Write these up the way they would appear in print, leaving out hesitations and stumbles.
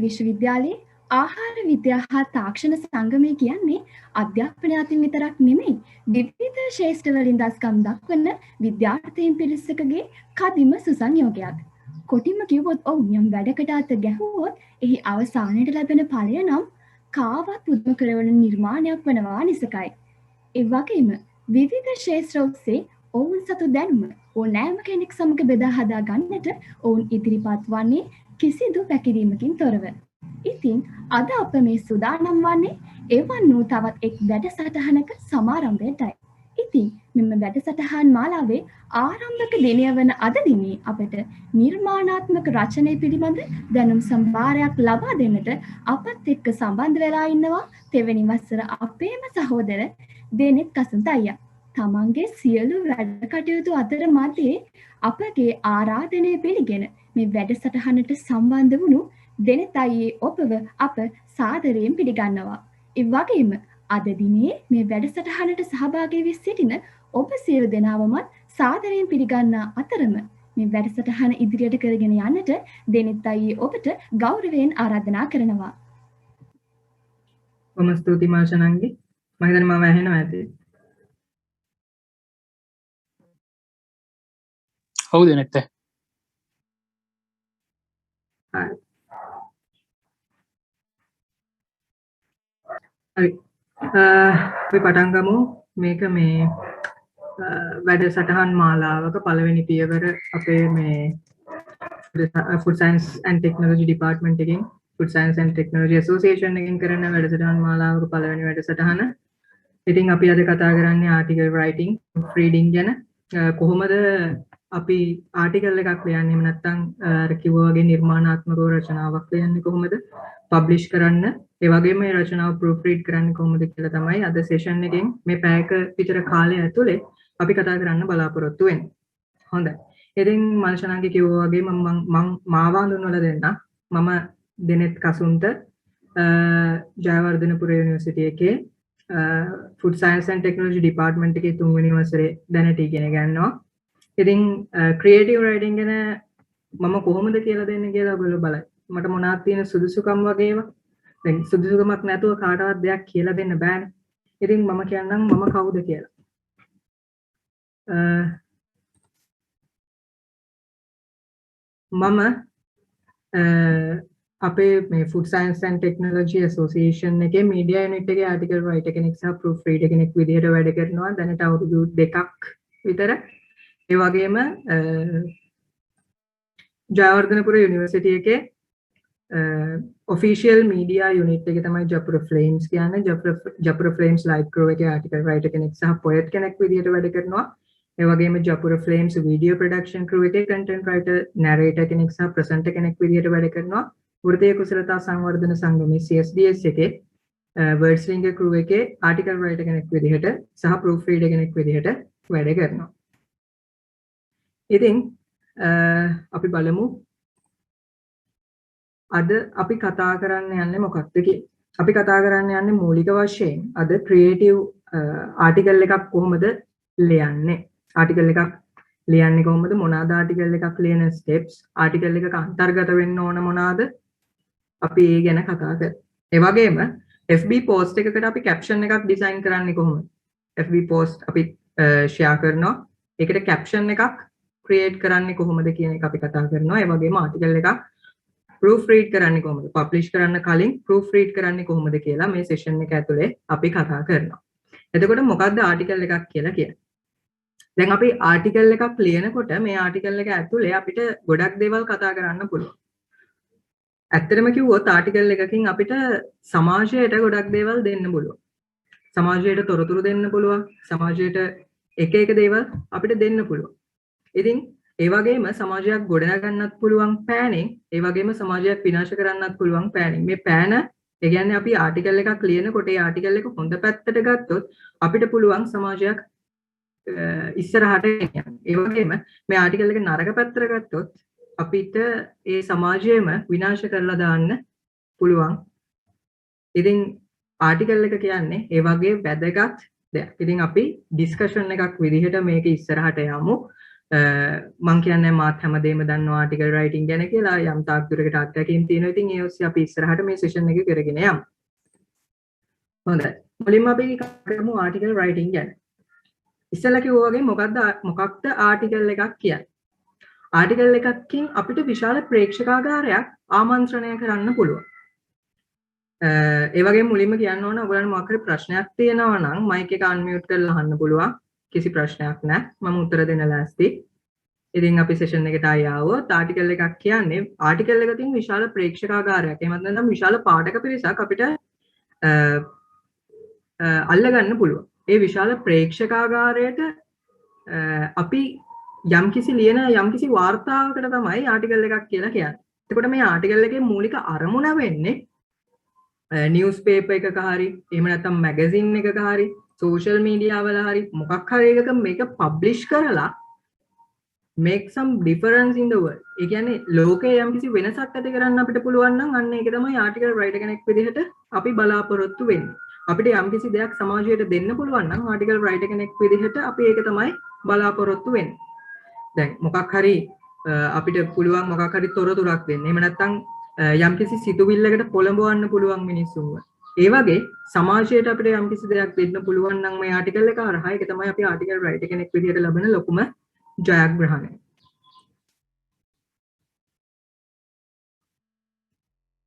විශ්වවිද්‍යාලයේ ආහාර විද්‍යා හා තාක්ෂණ සංගමය කියන්නේ අධ්‍යාපනය අතින් විතරක් නෙමෙයි විවිධ ශේෂ්ඨවලින් දස්කම් දක්වන විද්‍යාර්ථීන් පිරිසකගේ කදිම සුසංයෝගයක්. කොටින්ම කිව්වොත් ඔවුන් යම් වැඩකට අත ගැහුවොත් එහි අවසානයට ලැබෙන ඵලය නම් කාවත් පුදුම කරවන නිර්මාණයක් වනවා නිසකයි. ඒ වගේම විවිධ ශේෂ්ත්‍ර ඔස්සේ ඔවුන් සතු දැනුම ඕනෑම කෙනෙක් සමග බෙදා හදා ගන්නට ඔවුන් ඉදිරිපත් වන්නේ කිසිදු පැකිලීමකින් තොරව. ඉතින් අද අප මේ සූදානම් වන්නේ එවන් වූ තවත් එක් වැඩසටහනක සමාරම්භයටයි. ඉතින් මෙම වැඩසටහන් මාලාවේ ආරම්භක දිනය වන අද දිනේ අපට නිර්මාණාත්මක රචනය පිළිබඳ දැනුම් සම්භාරයක් ලබා දෙන්නට අපත් එක්ක සම්බන්ධ වෙලා ඉන්නවා තෙවැනි වසර අපේම සහෝදර දෙනෙත් කසුන්ත අයියා. තමන්ගේ සියලු වැඩ කටයුතු අතර මැදේ අපගේ ආරාධනය පිළිගෙන මේ වැඩසටහනට සම්බන්ධ වුණු දෙනෙත් අයියේ ඔබව අප සාදරයෙන් පිළිගන්නවා. ඒ වගේම අද දිනේ මේ වැඩසටහනට සහභාගී වී සිටින ඔබ සියලු දෙනාවමත් සාදරයෙන් පිළිගන්නා අතරම මේ වැඩසටහන ඉදිරියට කරගෙන යන්නට දෙනෙත් අයියේ ඔබට ගෞරවයෙන් ආරාධනා කරනවා. බොහොම ස්තුතියි මාෂනංගි. මම හිතන්නේ මම ඇහෙනවා ඇති. හවුද නැත්තේ? හරි. අපි පටන් ගමු. මේක මේ වැඩසටහන් මාලාවක පළවෙනි පියවර අපේ මේ Food Science and Technology Department එකෙන් Food Science and Technology Association එකෙන් කරන වැඩසටහන් මාලාවක පළවෙනි වැඩසටහන. ඉතින් අපි අද කතා කරන්නේ article writing, reading ගැන. කොහොමද අපි ආටිකල් එකක් ලියන්නේ, එහෙම නැත්නම් අර කිව්වා වගේ නිර්මාණාත්මක රචනාවක් ලියන්නේ කොහොමද, පබ්ලිෂ් කරන්න, ඒ වගේම මේ රචනාව ප්‍රූෆ් රීඩ් කරන්නේ කොහොමද කියලා තමයි අද සෙෂන් එකෙන් මේ පැයක විතර කාලය ඇතුලේ අපි කතා කරන්න බලාපොරොත්තු වෙන්නේ. හොඳයි. ඉතින් මල්ෂනාගේ කිව්වා වගේ මම මාව හඳුන්වලා දෙන්න. මම දෙනෙත් කසුන්ත ජයවර්ධනපුර යුනිවර්සිටි එකේ Food Science and Technology Department එකේ 3 වෙනි වසරේ දැනට ඉගෙන ගන්නවා. ඉතින් ක්‍රියේටිව් රයිටින් ගැන මම කොහොමද කියලා දෙන්නේ කියලා ඔයගොල්ලෝ බලන්න. මට මොනවද තියෙන සුදුසුකම් වගේම දැන් සුදුසුකමක් නැතුව කාටවත් දෙයක් කියලා දෙන්න බෑනේ. ඉතින් මම කියන්නම් මම කවුද කියලා. මම අපේ මේ Food Science and Technology Association එකේ media unit එකේ article writer කෙනෙක් සහ proof reader කෙනෙක් විදිහට වැඩ කරනවා. දැනට අවුරුදු 2ක් විතර. ඒ වගේම ජයවර්ධනපුර යුනිවර්සිටි එකේ official media unit එකේ තමයි ජපුර ෆ්ලේම්ස් කියන්නේ. ජපුර ෆ්ලේම්ස් live crew එකේ article writer කෙනෙක් සහ poet කෙනෙක් විදිහට වැඩ කරනවා. ඒ වගේම Japura flames video production crew එකේ content writer narrator කෙනෙක් සහ presenter කෙනෙක් විදිහට වැඩ කරනවා. වෘත්තීය කුසලතා සංවර්ධන සංගමයේ CSDS එකේ wordslinger crew එකේ article writer කෙනෙක් විදිහට සහ proof reader කෙනෙක් විදිහට වැඩ කරනවා. ඉතින් අපි බලමු අද අපි කතා කරන්න යන්නේ මොකක්ද කියලා. අපි කතා කරන්න යන්නේ මූලික වශයෙන් අද ක්‍රියේටිව් ආටිකල් එකක් කොහොමද ලියන්නේ? ආටිකල් එකක් ලියන්නේ කොහොමද? මොනවාද ආටිකල් එකක් ලියන ස්ටෙප්ස්? ආටිකල් එකක අන්තර්ගත වෙන්න ඕන මොනවාද? අපි ඒ ගැන කතා කරමු. ඒ වගේම FB post එකකට අපි caption එකක් design කරන්නේ කොහොමද? FB post අපි share කරනවා. ඒකට caption එකක් create කරන්නේ කොහොමද කියන එක අපි කතා කරනවා. ඒ වගේම ආටිකල් එකක් proof read කරන්නේ කොහොමද? publish කරන්න කලින් proof read කරන්නේ කොහොමද කියලා මේ session එක ඇතුලේ අපි කතා කරනවා. එතකොට මොකක්ද ආටිකල් එකක් කියලා කියන්නේ? දැන් අපි ආටිකල් එකක් ලියනකොට මේ ආටිකල් එක ඇතුලේ අපිට ගොඩක් දේවල් කතා කරන්න පුළුවන්. ඇත්තටම කිව්වොත් ආටිකල් එකකින් අපිට සමාජයට ගොඩක් දේවල් දෙන්න පුළුවන්. සමාජයට තොරතුරු දෙන්න පුළුවන්. සමාජයට එක එක දේවල් අපිට දෙන්න පුළුවන්. ඉතින් ඒ වගේම සමාජයක් ගොඩනගන්නත් පුළුවන් පෑනෙන්, ඒ වගේම සමාජයක් විනාශ කරන්නත් පුළුවන් පෑනෙන්. මේ පෑන, ඒ කියන්නේ අපි ආටිකල් එකක් ලියනකොට ඒ ආටිකල් එක හොඳ පැත්තට ගත්තොත් අපිට පුළුවන් සමාජයක් ඉස්සරහට ගෙනියන්න. ඒ වගේම මේ ආටිකල් එක නරක පැත්තට ගත්තොත් අපිට ඒ සමාජයම විනාශ කරලා දාන්න පුළුවන්. ඉතින් ආටිකල් එක කියන්නේ ඒ වගේ වැදගත් දෙයක්. ඉතින් අපි ඩිස්කෂන් එකක් විදිහට මේක ඉස්සරහට යමු. මම කියන්නේ මාත් හැමදේම දන්නවා ආටිකල් රයිටින් ගැන කියලා යම් තාක් දුරකට අත්දැකීම් තියෙනවා. ඉතින් ඒ ඔස්සේ අපි ඉස්සරහට මේ සෙෂන් එක කරගෙන යමු. හොඳයි. මුලින්ම අපි කරමු ආටිකල් රයිටින් ගැන. ඉස්සෙල්ලා කිව්වා වගේ මොකක්ද ආටිකල් එකක් කියන්නේ? ආටිකල් එකකින් අපිට විශාල ප්‍රේක්ෂකාගාරයක් ආමන්ත්‍රණය කරන්න පුළුවන්. ඒ වගේම මුලින්ම කියන්න ඕන ඔයගොල්ලන්ට මොකක් හරි ප්‍රශ්නයක් තියෙනවා නම් මයික් එක අන්මියුට් කරලා අහන්න පුළුවන්. කිසි ප්‍රශ්නයක් නැහැ. මම උත්තර දෙන්න ලෑස්ති. ඉතින් අපි සෙෂන් එකට ආයෙ ආවොත් ආටිකල් එකක් කියන්නේ ආටිකල් එකකින් විශාල ප්‍රේක්ෂකාගාරයක්. එහෙමත් නැත්නම් විශාල පාඨක පිරිසක් අපිට අල්ලගන්න පුළුවන්. ඒ විශාල ප්‍රේක්ෂකාගාරයට අපි යම්කිසි ලියන යම්කිසි වාර්තාවකට තමයි ආටිකල් එකක් කියලා කියන්නේ. එතකොට මේ ආටිකල් එකේ මූලික අරමුණ වෙන්නේ නිවුස් පේපර් එකක හරි එහෙම නැත්නම් මැගසින් එකක හරි සෝෂල් මීඩියා වල හරි මොකක් හරි එකක මේක පබ්ලිෂ් කරලා make some difference in the world. ඒ කියන්නේ ලෝකයේ යම්කිසි වෙනසක් ඇති කරන්න අපිට පුළුවන් නම් අන්න ඒක තමයි ආටිකල් රයිටර් කෙනෙක් විදිහට අපි බලාපොරොත්තු වෙන්නේ. අපිට යම්කිසි දෙයක් සමාජයට දෙන්න පුළුවන් නම් ආටිකල් රයිටර් කෙනෙක් විදිහට අපි ඒක තමයි බලාපොරොත්තු වෙන්නේ. දැන් මොකක් හරි අපිට පුළුවන් මොකක් හරි තොරතුරක් දෙන්න. එහෙම නැත්නම් යම්කිසි සිතුවිල්ලකට පොළඹවන්න පුළුවන් මිනිස්සුන්ව. ඒ වගේ සමාජයට අපිට යම්කිසි දෙයක් දෙන්න පුළුවන් නම් මේ ආටිකල් එක හරහා ඒක තමයි අපි ආටිකල් රයිටර් කෙනෙක් විදිහට ලබන ලොකුම ජයග්‍රහණය.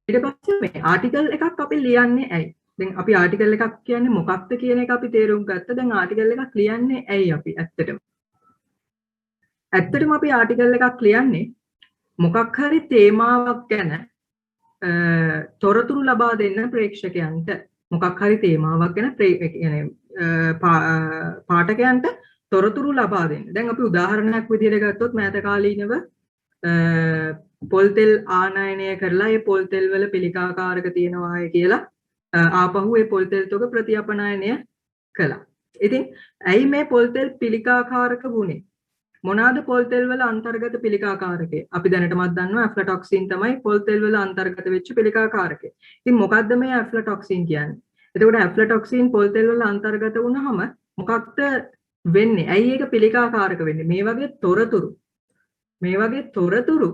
ඊට පස්සේ මේ ආටිකල් එකක් අපි ලියන්නේ ඇයි? දැන් අපි ආටිකල් එකක් කියන්නේ මොකක්ද කියන එක අපි තේරුම් ගත්තා. දැන් ආටිකල් එකක් ලියන්නේ ඇයි අපි ඇත්තටම? ඇත්තටම අපි ආටිකල් එකක් ලියන්නේ මොකක් හරි තේමාවක් ගැන තොරතුරු ලබා දෙන්න ප්‍රේක්ෂකයන්ට. මොකක් හරි තේමාවක් ගැන පාඨකයන්ට තොරතුරු ලබා දෙන්න. දැන් අපි උදාහරණයක් විදිහට ගත්තොත් මෑත කාලීනව පොල් තෙල් ආනයනය කරලා ඒ පොල් තෙල් වල පිළිකාකාරක තියෙනවා කියලා ආපහු ඒ පොල් තෙල් තොග ප්‍රතිඅපනයනය කළා. ඉතින් ඇයි මේ පොල් තෙල් පිළිකාකාරක වුනේ? මොනවාද පොල් තෙල් වල අන්තර්ගත පිළිකාකාරකේ? අපි දැනටමත් දන්නවා ඇෆ්ලටොක්සින් තමයි පොල් තෙල් වල අන්තර්ගත වෙච්ච පිළිකාකාරකේ. ඉතින් මොකද්ද මේ ඇෆ්ලටොක්සින් කියන්නේ? එතකොට ඇෆ්ලටොක්සින් පොල් තෙල් වල අන්තර්ගත වුණාම මොකක්ද වෙන්නේ? ඇයි ඒක පිළිකාකාරක වෙන්නේ? මේ වගේ තොරතුරු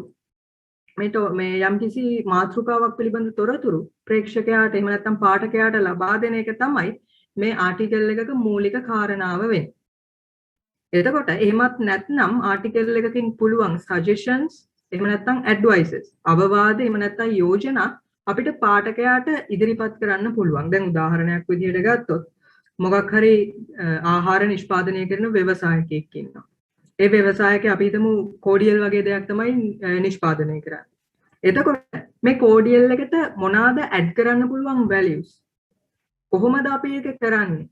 මේ යම්කිසි මාතෘකාවක් පිළිබඳ තොරතුරු ප්‍රේක්ෂකයාට එහෙම නැත්නම් පාඨකයාට ලබා දෙන එක තමයි මේ ආටිකල් එකක මූලික කාරණාව වෙන්නේ. එතකොට එහෙමත් නැත්නම් ආටිකල් එකකින් පුළුවන් සජෙෂන්ස් එහෙම නැත්නම් ඇඩ්වයිසස් අවවාද එහෙම නැත්නම් යෝජනා අපිට පාඨකයාට ඉදිරිපත් කරන්න පුළුවන්. දැන් උදාහරණයක් විදිහට ගත්තොත් මොකක් හරි ආහාර නිෂ්පාදනය කරන ව්‍යවසායකයෙක් ඉන්නවා. ඒ ව්‍යවසායකයා අපි හිතමු කෝඩියල් වගේ දෙයක් තමයි නිෂ්පාදනය කරන්නේ. එතකොට මේ කෝඩියල් එකට මොනවාද ඇඩ් කරන්න පුළුවන් values? කොහොමද අපි ඒක කරන්නේ?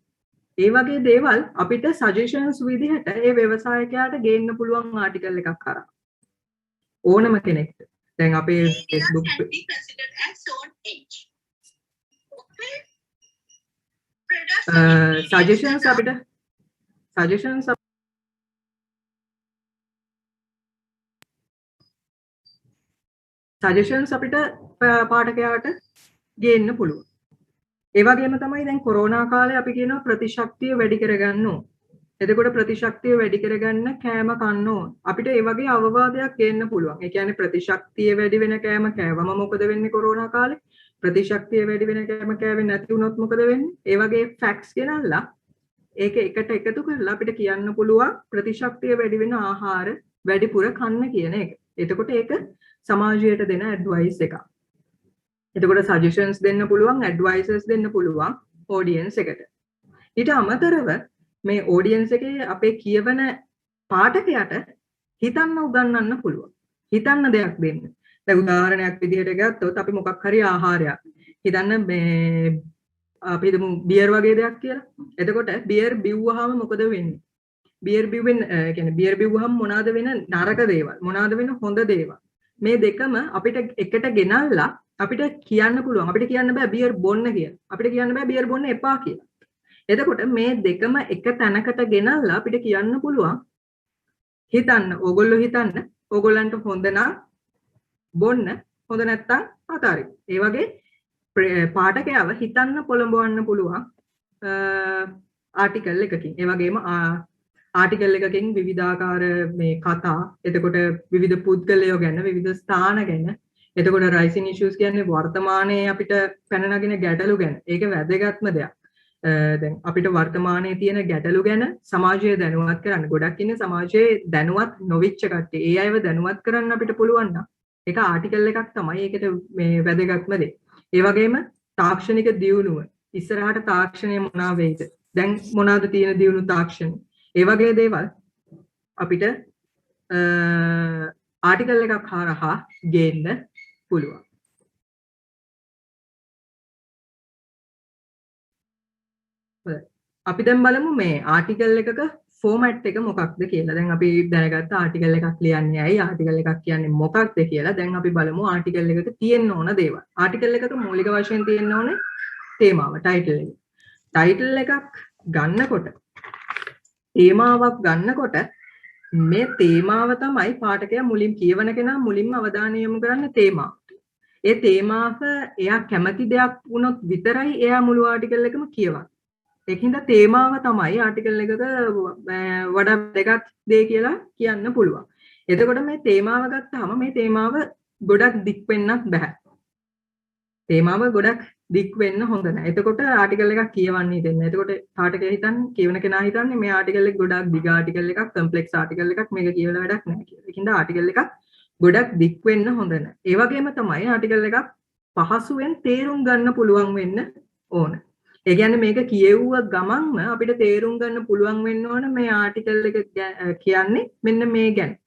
ඒ වගේ දේවල් අපිට සජෙෂන්ස් විදිහට ඒ ව්‍යවසායකයාට ගේන්න පුළුවන් ආටිකල් එකක් කරා. ඕනම කෙනෙක්ට. දැන් අපේ Facebook suggestions අපිට පාඨකයාට ගේන්න පුළුවන්. ඒ වගේම තමයි දැන් කොරෝනා කාලේ අපි කියනවා ප්‍රතිශක්තිය වැඩි කරගන්න ඕන. එතකොට ප්‍රතිශක්තිය වැඩි කරගන්න කෑම කන්න ඕන. අපිට ඒ වගේ අවවාදයක් ගේන්න පුළුවන්. ඒ කියන්නේ ප්‍රතිශක්තිය වැඩි වෙන කෑම කෑවම මොකද වෙන්නේ කොරෝනා කාලේ? ප්‍රතිශක්තිය වැඩි වෙන කෑම කෑවෙන්නේ නැති වුණොත් මොකද වෙන්නේ? ඒ වගේ ෆැක්ට්ස් ගෙනල්ලා ඒක එකට එකතු කරලා අපිට කියන්න පුළුවන් ප්‍රතිශක්තිය වැඩි වෙන ආහාර වැඩිපුර කන්න කියන එක. එතකොට ඒක සමාජයට දෙන ඇඩ්වයිස් එකක්. එතකොට සජෙෂන්ස් දෙන්න පුළුවන්, ඇඩ්වයිසස් දෙන්න පුළුවන් ඔඩියන්ස් එකට. ඊට අමතරව මේ ඔඩියන්ස් එකේ අපේ කියවන පාඨකයාට හිතන්න උගන්වන්න පුළුවන්. හිතන්න දෙයක් දෙන්න. දැන් උදාහරණයක් විදිහට ගත්තොත් අපි මොකක් හරි ආහාරයක් හිතන්න මේ අපි හිතමු බියර් වගේ දෙයක් කියලා. එතකොට බියර් බිව්වහම මොකද වෙන්නේ? බියර් බිව්වහම මොනවාද වෙන නරක දේවල්? මොනවාද වෙන හොඳ දේවල්? මේ දෙකම අපිට එකට ගෙනල්ලා අපිට කියන්න පුළුවන්. අපිට කියන්න බෑ බියර් බොන්න කියලා. අපිට කියන්න බෑ බියර් බොන්න එපා කියලා. එතකොට මේ දෙකම එක තැනකට ගෙනල්ලා අපිට කියන්න පුළුවන් හිතන්න. ඕගොල්ලෝ හිතන්න. ඕගොල්ලන්ට හොඳ නම් බොන්න, හොඳ නැත්තම් අතාරින්න. ඒ වගේ පාඨකයව හිතන්න පොළඹවන්න පුළුවන් ආටිකල් එකකින්. ඒ වගේම ආටිකල් එකකින් විවිධාකාර මේ කතා එතකොට විවිධ පුද්ගලයෝ ගැන විවිධ ස්ථාන ගැන එතකොට රයිසින් ඉෂුස් කියන්නේ වර්තමානයේ අපිට පැන නගින ගැටලු ගැන ඒක වැදගත්ම දෙයක්. දැන් අපිට වර්තමානයේ තියෙන ගැටලු ගැන සමාජය දැනුවත් කරන්න ගොඩක් ඉන්නේ සමාජයේ දැනුවත් නොවිච්ච කට්ටිය. ඒ අයව දැනුවත් කරන්න අපිට පුළුවන් නම් ඒක ආටිකල් එකක් තමයි ඒකට මේ වැදගත්ම දේ. ඒ වගේම තාක්ෂණික දියුණුව ඉස්සරහට තාක්ෂණය මොනවා වෙයිද? දැන් මොනවාද තියෙන දියුණු තාක්ෂණ? ඒ වගේ දේවල් අපිට ආටිකල් එකක් හරහා ගේන්න පුළුවන්. අපි දැන් බලමු මේ ආටිකල් එකක ෆෝමැට් එක මොකක්ද කියලා. දැන් අපි දැනගත්ත ආටිකල් එකක් ලියන්නේ ඇයි ආටිකල් එකක් කියන්නේ මොකක්ද කියලා. දැන් අපි බලමු ආටිකල් එකක තියෙන්න ඕන දේවල්. ආටිකල් එකක මූලික වශයෙන් තියෙන්න ඕනේ තේමාව, ටයිටල් එක. ටයිටල් එකක් ගන්නකොට තේමාවක් ගන්නකොට මේ තේමාව තමයි පාඨකයා මුලින් කියවන කෙනා මුලින්ම අවධානය යොමු කරන්න තේමාවට. ඒ තේමාව එයා කැමති දෙයක් වුණොත් විතරයි එයා මුළු ආටිකල් එකම කියවන්නේ. ඒකින්ද තේමාව තමයි ආටිකල් එකක වඩා වැදගත් දේ කියලා කියන්න පුළුවන්. එතකොට මේ තේමාව ගත්තාම මේ තේමාව ගොඩක් දික් වෙන්නත් බෑ. තේමාව ගොඩක් දික් වෙන්න හොඳ නැහැ. එතකොට ආටිකල් එකක් කියවන්නේ දෙන්නේ. එතකොට පාඨකයා හිතන්නේ කියවන කෙනා හිතන්නේ මේ ආටිකල් එක ගොඩක් දිග ආටිකල් එකක්, කම්ප්ලෙක්ස් ආටිකල් එකක් මේක කියවලා වැඩක් නැහැ කියලා. ඒකින්ද ආටිකල් එකක් ගොඩක් දික් වෙන්න හොඳ නැහැ. ඒ වගේම තමයි ආටිකල් එකක් පහසුවෙන් තේරුම් ගන්න පුළුවන් වෙන්න ඕන. ඒ කියන්නේ මේක කියෙව්ව ගමන්ම අපිට තේරුම් ගන්න පුළුවන් වෙන්න ඕන මේ ආටිකල් එක කියන්නේ මෙන්න මේ ගැන.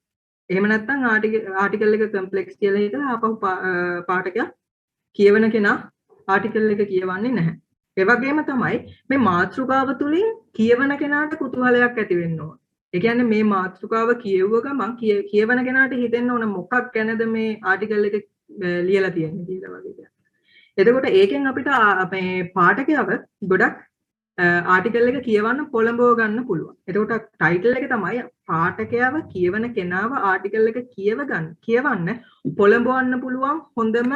එහෙම නැත්නම් ආටිකල් එක කම්ප්ලෙක්ස් කියලා හිතලා ආපහු පාඨකයා කියවන කෙනා ආටිකල් එක කියවන්නේ නැහැ. ඒ වගේම තමයි මේ මාතෘකාව තුලින් කියවන කෙනාට කුතුහලයක් ඇති වෙන්න ඕන. ඒ කියන්නේ මේ මාතෘකාව කියවුව ගමන් කියවන කෙනාට හිතෙන්න ඕන මොකක් ගැනද මේ ආටිකල් එක ලියලා තියෙන්නේ කියලා වගේ දෙයක්. එතකොට ඒකෙන් අපිට මේ පාඨකයව ගොඩක් ආටිකල් එක කියවන්න පොළඹව ගන්න පුළුවන්. එතකොට ටයිටල් එක තමයි පාඨකයව කියවන කෙනාව ආටිකල් එක කියවන්න පොළඹවන්න පුළුවන් හොඳම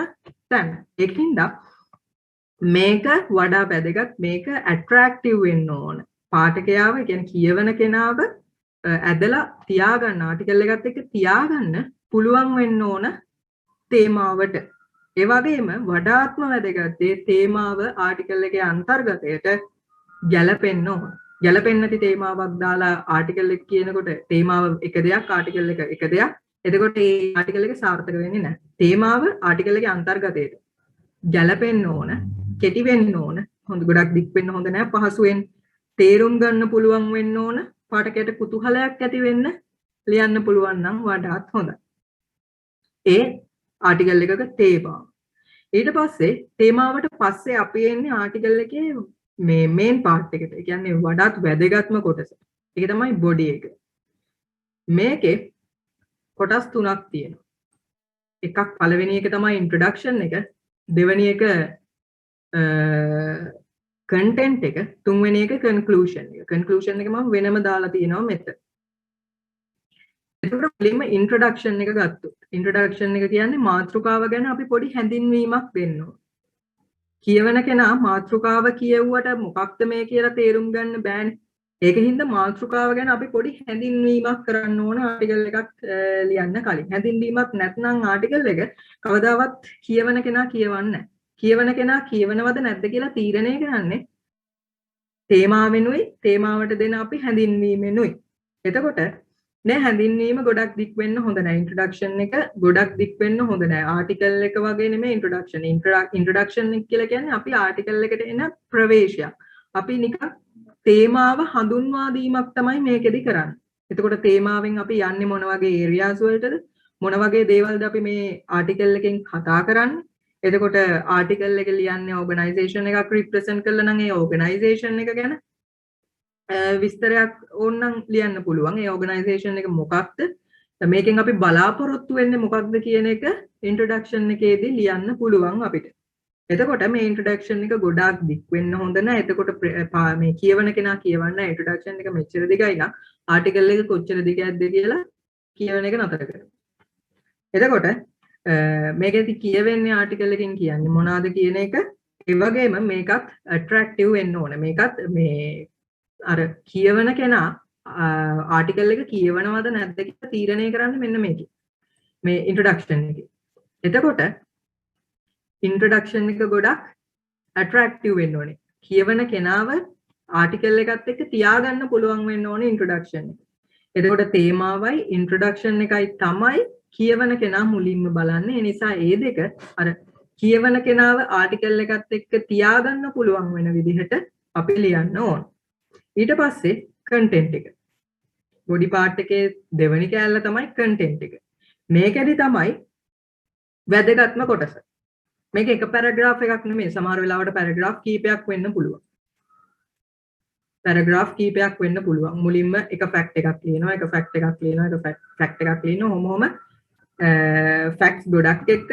තැන. ඒකින්ද මේක වඩා වැදගත් මේක ඇට්‍රැක්ටිව් වෙන්න ඕන. පාඨකයව කියන්නේ කියවන කෙනාව ඇදලා තියාගන්න ආටිකල් එකත් එක්ක තියාගන්න පුළුවන් වෙන්න ඕන තේමාවට. ඒ වගේම වඩාත්ම වැදගත් දේ තේමාව ආටිකල් එකේ අන්තර්ගතයට ගැලපෙන්න ඕන. ගැලපෙන්නේ නැති තේමාවක් දාලා ආටිකල් එක කියනකොට තේමාව එක දෙයක් ආටිකල් එක එක දෙයක්. එතකොට මේ ආටිකල් එක සාර්ථක වෙන්නේ නැහැ. තේමාව ආටිකල් එකේ අන්තර්ගතයට ගැලපෙන්න ඕන, කෙටි වෙන්න ඕන, හොඳ ගොඩක් දික් වෙන්න හොඳ නැහැ. පහසුවෙන් තේරුම් ගන්න පුළුවන් වෙන්න ඕන. පාඨකයට කුතුහලයක් ඇති වෙන්න ලියන්න පුළුවන් නම් වඩාත් හොඳයි. ඒ ආටිකල් එකක තේමාව. ඊට පස්සේ තේමාවට පස්සේ අපි එන්නේ ආටිකල් එකේ මේ මේන් පාර්ට් එකට. ඒ කියන්නේ වඩාත් වැදගත්ම කොටස. ඒක තමයි බොඩි එක. මේකේ කොටස් තුනක් තියෙනවා. එකක් පළවෙනි එක තමයි ඉන්ට්‍රොඩක්ෂන් එක, දෙවෙනි එක කන්ටෙන්ට් එක, තුන්වෙනි එක කන්ක්ලූෂන් එක. කන්ක්ලූෂන් එක මම වෙනම දාලා තියෙනවා මෙතන. එතකොට මුලින්ම ඉන්ට්‍රොඩක්ෂන් එක ගත්තොත් ඉන්ට්‍රොඩක්ෂන් එක කියන්නේ මාතෘකාව ගැන අපි පොඩි හැඳින්වීමක් දෙන්න ඕන. කියවන කෙනා මාතෘකාව කියවුවට මොකක්ද මේ කියලා තේරුම් ගන්න බෑනේ. ඒකින්ද මාතෘකාව ගැන අපි පොඩි හැඳින්වීමක් කරන්න ඕන ආටිකල් එකක් ලියන්න කලින්. හැඳින්වීමක් නැත්නම් ආටිකල් එක කවදාවත් කියවන කෙනා කියවන්නේ නැහැ. කියවන කෙනා කියවනවද නැද්ද කියලා තීරණය කරන්නේ තේමාවෙනුයි තේමාවට දෙන අපි හැඳින්වීමෙනුයි. එතකොට නේ හැඳින්වීම ගොඩක් දික් වෙන්න හොඳ නැහැ. ඉන්ට්‍රොඩක්ෂන් එක ගොඩක් දික් වෙන්න හොඳ නැහැ. ආටිකල් එක වගේ නෙමෙයි ඉන්ට්‍රොඩක්ෂන්. ඉන්ට්‍රොඩක්ෂන් එක කියලා කියන්නේ අපි ආටිකල් එකට එන ප්‍රවේශයක්. අපි නිකන් තේමාව හඳුන්වා දීමක් තමයි මේකෙදි කරන්නේ. එතකොට තේමාවෙන් අපි යන්නේ මොන වගේ ඒරියාස් වලටද? මොන වගේ දේවල්ද අපි මේ ආටිකල් එකෙන් කතා කරන්නේ? එතකොට ආටිකල් එක ලියන්නේ ඕගනයිසේෂන් එකක් රිප්‍රසන්ට් කරලා නම් ඒ ඕගනයිසේෂන් එක ගැන විස්තරයක් ඕනනම් ලියන්න පුළුවන්. ඒ ඕගනයිසේෂන් එක මොකක්ද? මේකෙන් අපි බලාපොරොත්තු වෙන්නේ මොකක්ද කියන එක ඉන්ට්‍රොඩක්ෂන් එකේදී ලියන්න පුළුවන් අපිට. එතකොට මේ ඉන්ට්‍රොඩක්ෂන් එක ගොඩාක් දික් වෙන්න හොඳ නැහැ. එතකොට මේ කියවන කෙනා කියවන්න ඉන්ට්‍රොඩක්ෂන් එක මෙච්චර දිගයි නම් ආටිකල් එක කොච්චර දිගද කියලා කියවන එක නතර කරනවා. එතකොට මේකෙදි කියවෙන්නේ ආටිකල් එකෙන් කියන්නේ මොනවාද කියන එක. ඒ වගේම මේකත් ඇට්‍රැක්ටිව් වෙන්න ඕන. මේකත් මේ අර කියවන කෙනා ආටිකල් එක කියවනවද නැද්ද කියලා තීරණය කරන්නේ මෙන්න මේකේ. මේ ඉන්ට්‍රොඩක්ෂන් එකේ. එතකොට ඉන්ට්‍රොඩක්ෂන් එක ගොඩක් ඇට්‍රැක්ටිව් වෙන්න ඕනේ. කියවන කෙනාව ආටිකල් එකත් එක්ක තියාගන්න පුළුවන් වෙන්න ඕනේ ඉන්ට්‍රොඩක්ෂන් එක. එතකොට තේමාවයි ඉන්ට්‍රොඩක්ෂන් එකයි තමයි කියවන කෙනා මුලින්ම බලන්නේ. ඒ නිසා ඒ දෙක අර කියවන කෙනාව ආටිකල් එකත් එක්ක තියාගන්න පුළුවන් වෙන විදිහට අපි ලියන්න ඕන. ඊට පස්සේ කන්ටෙන්ට් එක. බොඩි පාර්ට් එකේ දෙවෙනි කෑල්ල තමයි කන්ටෙන්ට් එක. මේකෙදි තමයි වැදගත්ම කොටස. මේක එක පැරග්‍රාෆ් එකක් නෙමෙයි. සමහර වෙලාවට පැරග්‍රාෆ් කීපයක් වෙන්න පුළුවන්. පැරග්‍රාෆ් කීපයක් වෙන්න පුළුවන්. මුලින්ම එක ෆැක්ට් එකක් ලියනවා, එක ෆැක්ට් එකක් ලියනවා, එක ෆැක්ට් එකක් ලියනවා. ඔහොම ෆැක්ට්ස් ගොඩක් එක්ක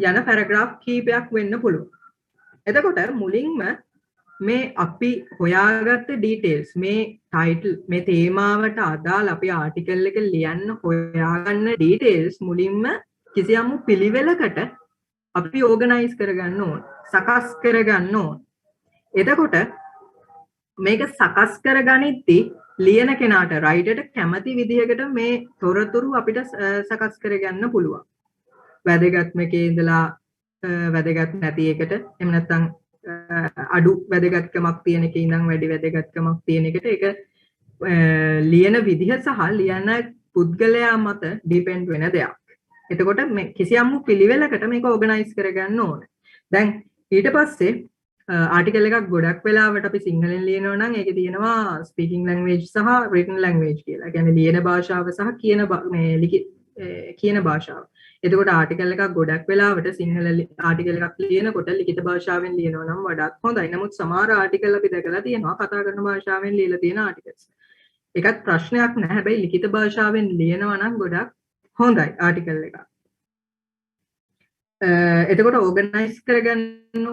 යන පැරග්‍රාෆ් කීපයක් වෙන්න පුළුවන්. එතකොට මුලින්ම මේ අපි හොයාගත්ත ඩීටේල්ස් මේ ටයිටල් මේ තේමාවට අදාළ අපි ආටිකල් එක ලියන්න හොයාගන්න ඩීටේල්ස් මුලින්ම කිසියම් පිළිවෙලකට අපි ඕගනයිස් කරගන්න ඕන. සකස් කරගන්න ඕන. එතකොට මේක සකස් කරගනිද්දී ලියන කෙනාට රයිටර්ට කැමති විදිහකට මේ තොරතුරු අපිට සකස් කරගන්න පුළුවන්. වැදගත්ම එකේ ඉඳලා වැදගත් නැති එකට එහෙම නැත්නම් අඩු වැදගත්කමක් තියෙන එකේ ඉඳන් වැඩි වැදගත්කමක් තියෙන එකට ඒක ලියන විදිහ සහ ලියන පුද්ගලයා මත ඩිපෙන්ඩ් වෙන දෙයක්. එතකොට මේ කිසියම් පිළිවෙලකට මේක ඕගනයිස් කරගන්න ඕනේ. දැන් ඊට පස්සේ ආටිකල් එකක් ගොඩක් වෙලාවට අපි සිංහලෙන් ලියනවා නම් ඒකේ තියෙනවා ස්පීකින් ලැන්ග්වේජ් සහ රිටන් ලැන්ග්වේජ් කියලා. ඒ කියන්නේ ලියන භාෂාව සහ කියන භාෂාව. එතකොට ආටිකල් එකක් ගොඩක් වෙලාවට සිංහල ආටිකල් එකක් ලියනකොට ලිඛිත භාෂාවෙන් ලියනවා නම් වඩාත් හොඳයි. නමුත් සමහර ආටිකල් අපි දැකලා තියෙනවා කතා කරන භාෂාවෙන් ලියලා තියෙන ආටිකල්ස්. ඒකත් ප්‍රශ්නයක් නැහැ. හැබැයි ලිඛිත භාෂාවෙන් ලියනවා නම් ගොඩක් හොඳයි ආටිකල් එක. එතකොට ඕගනයිස් කරගන්න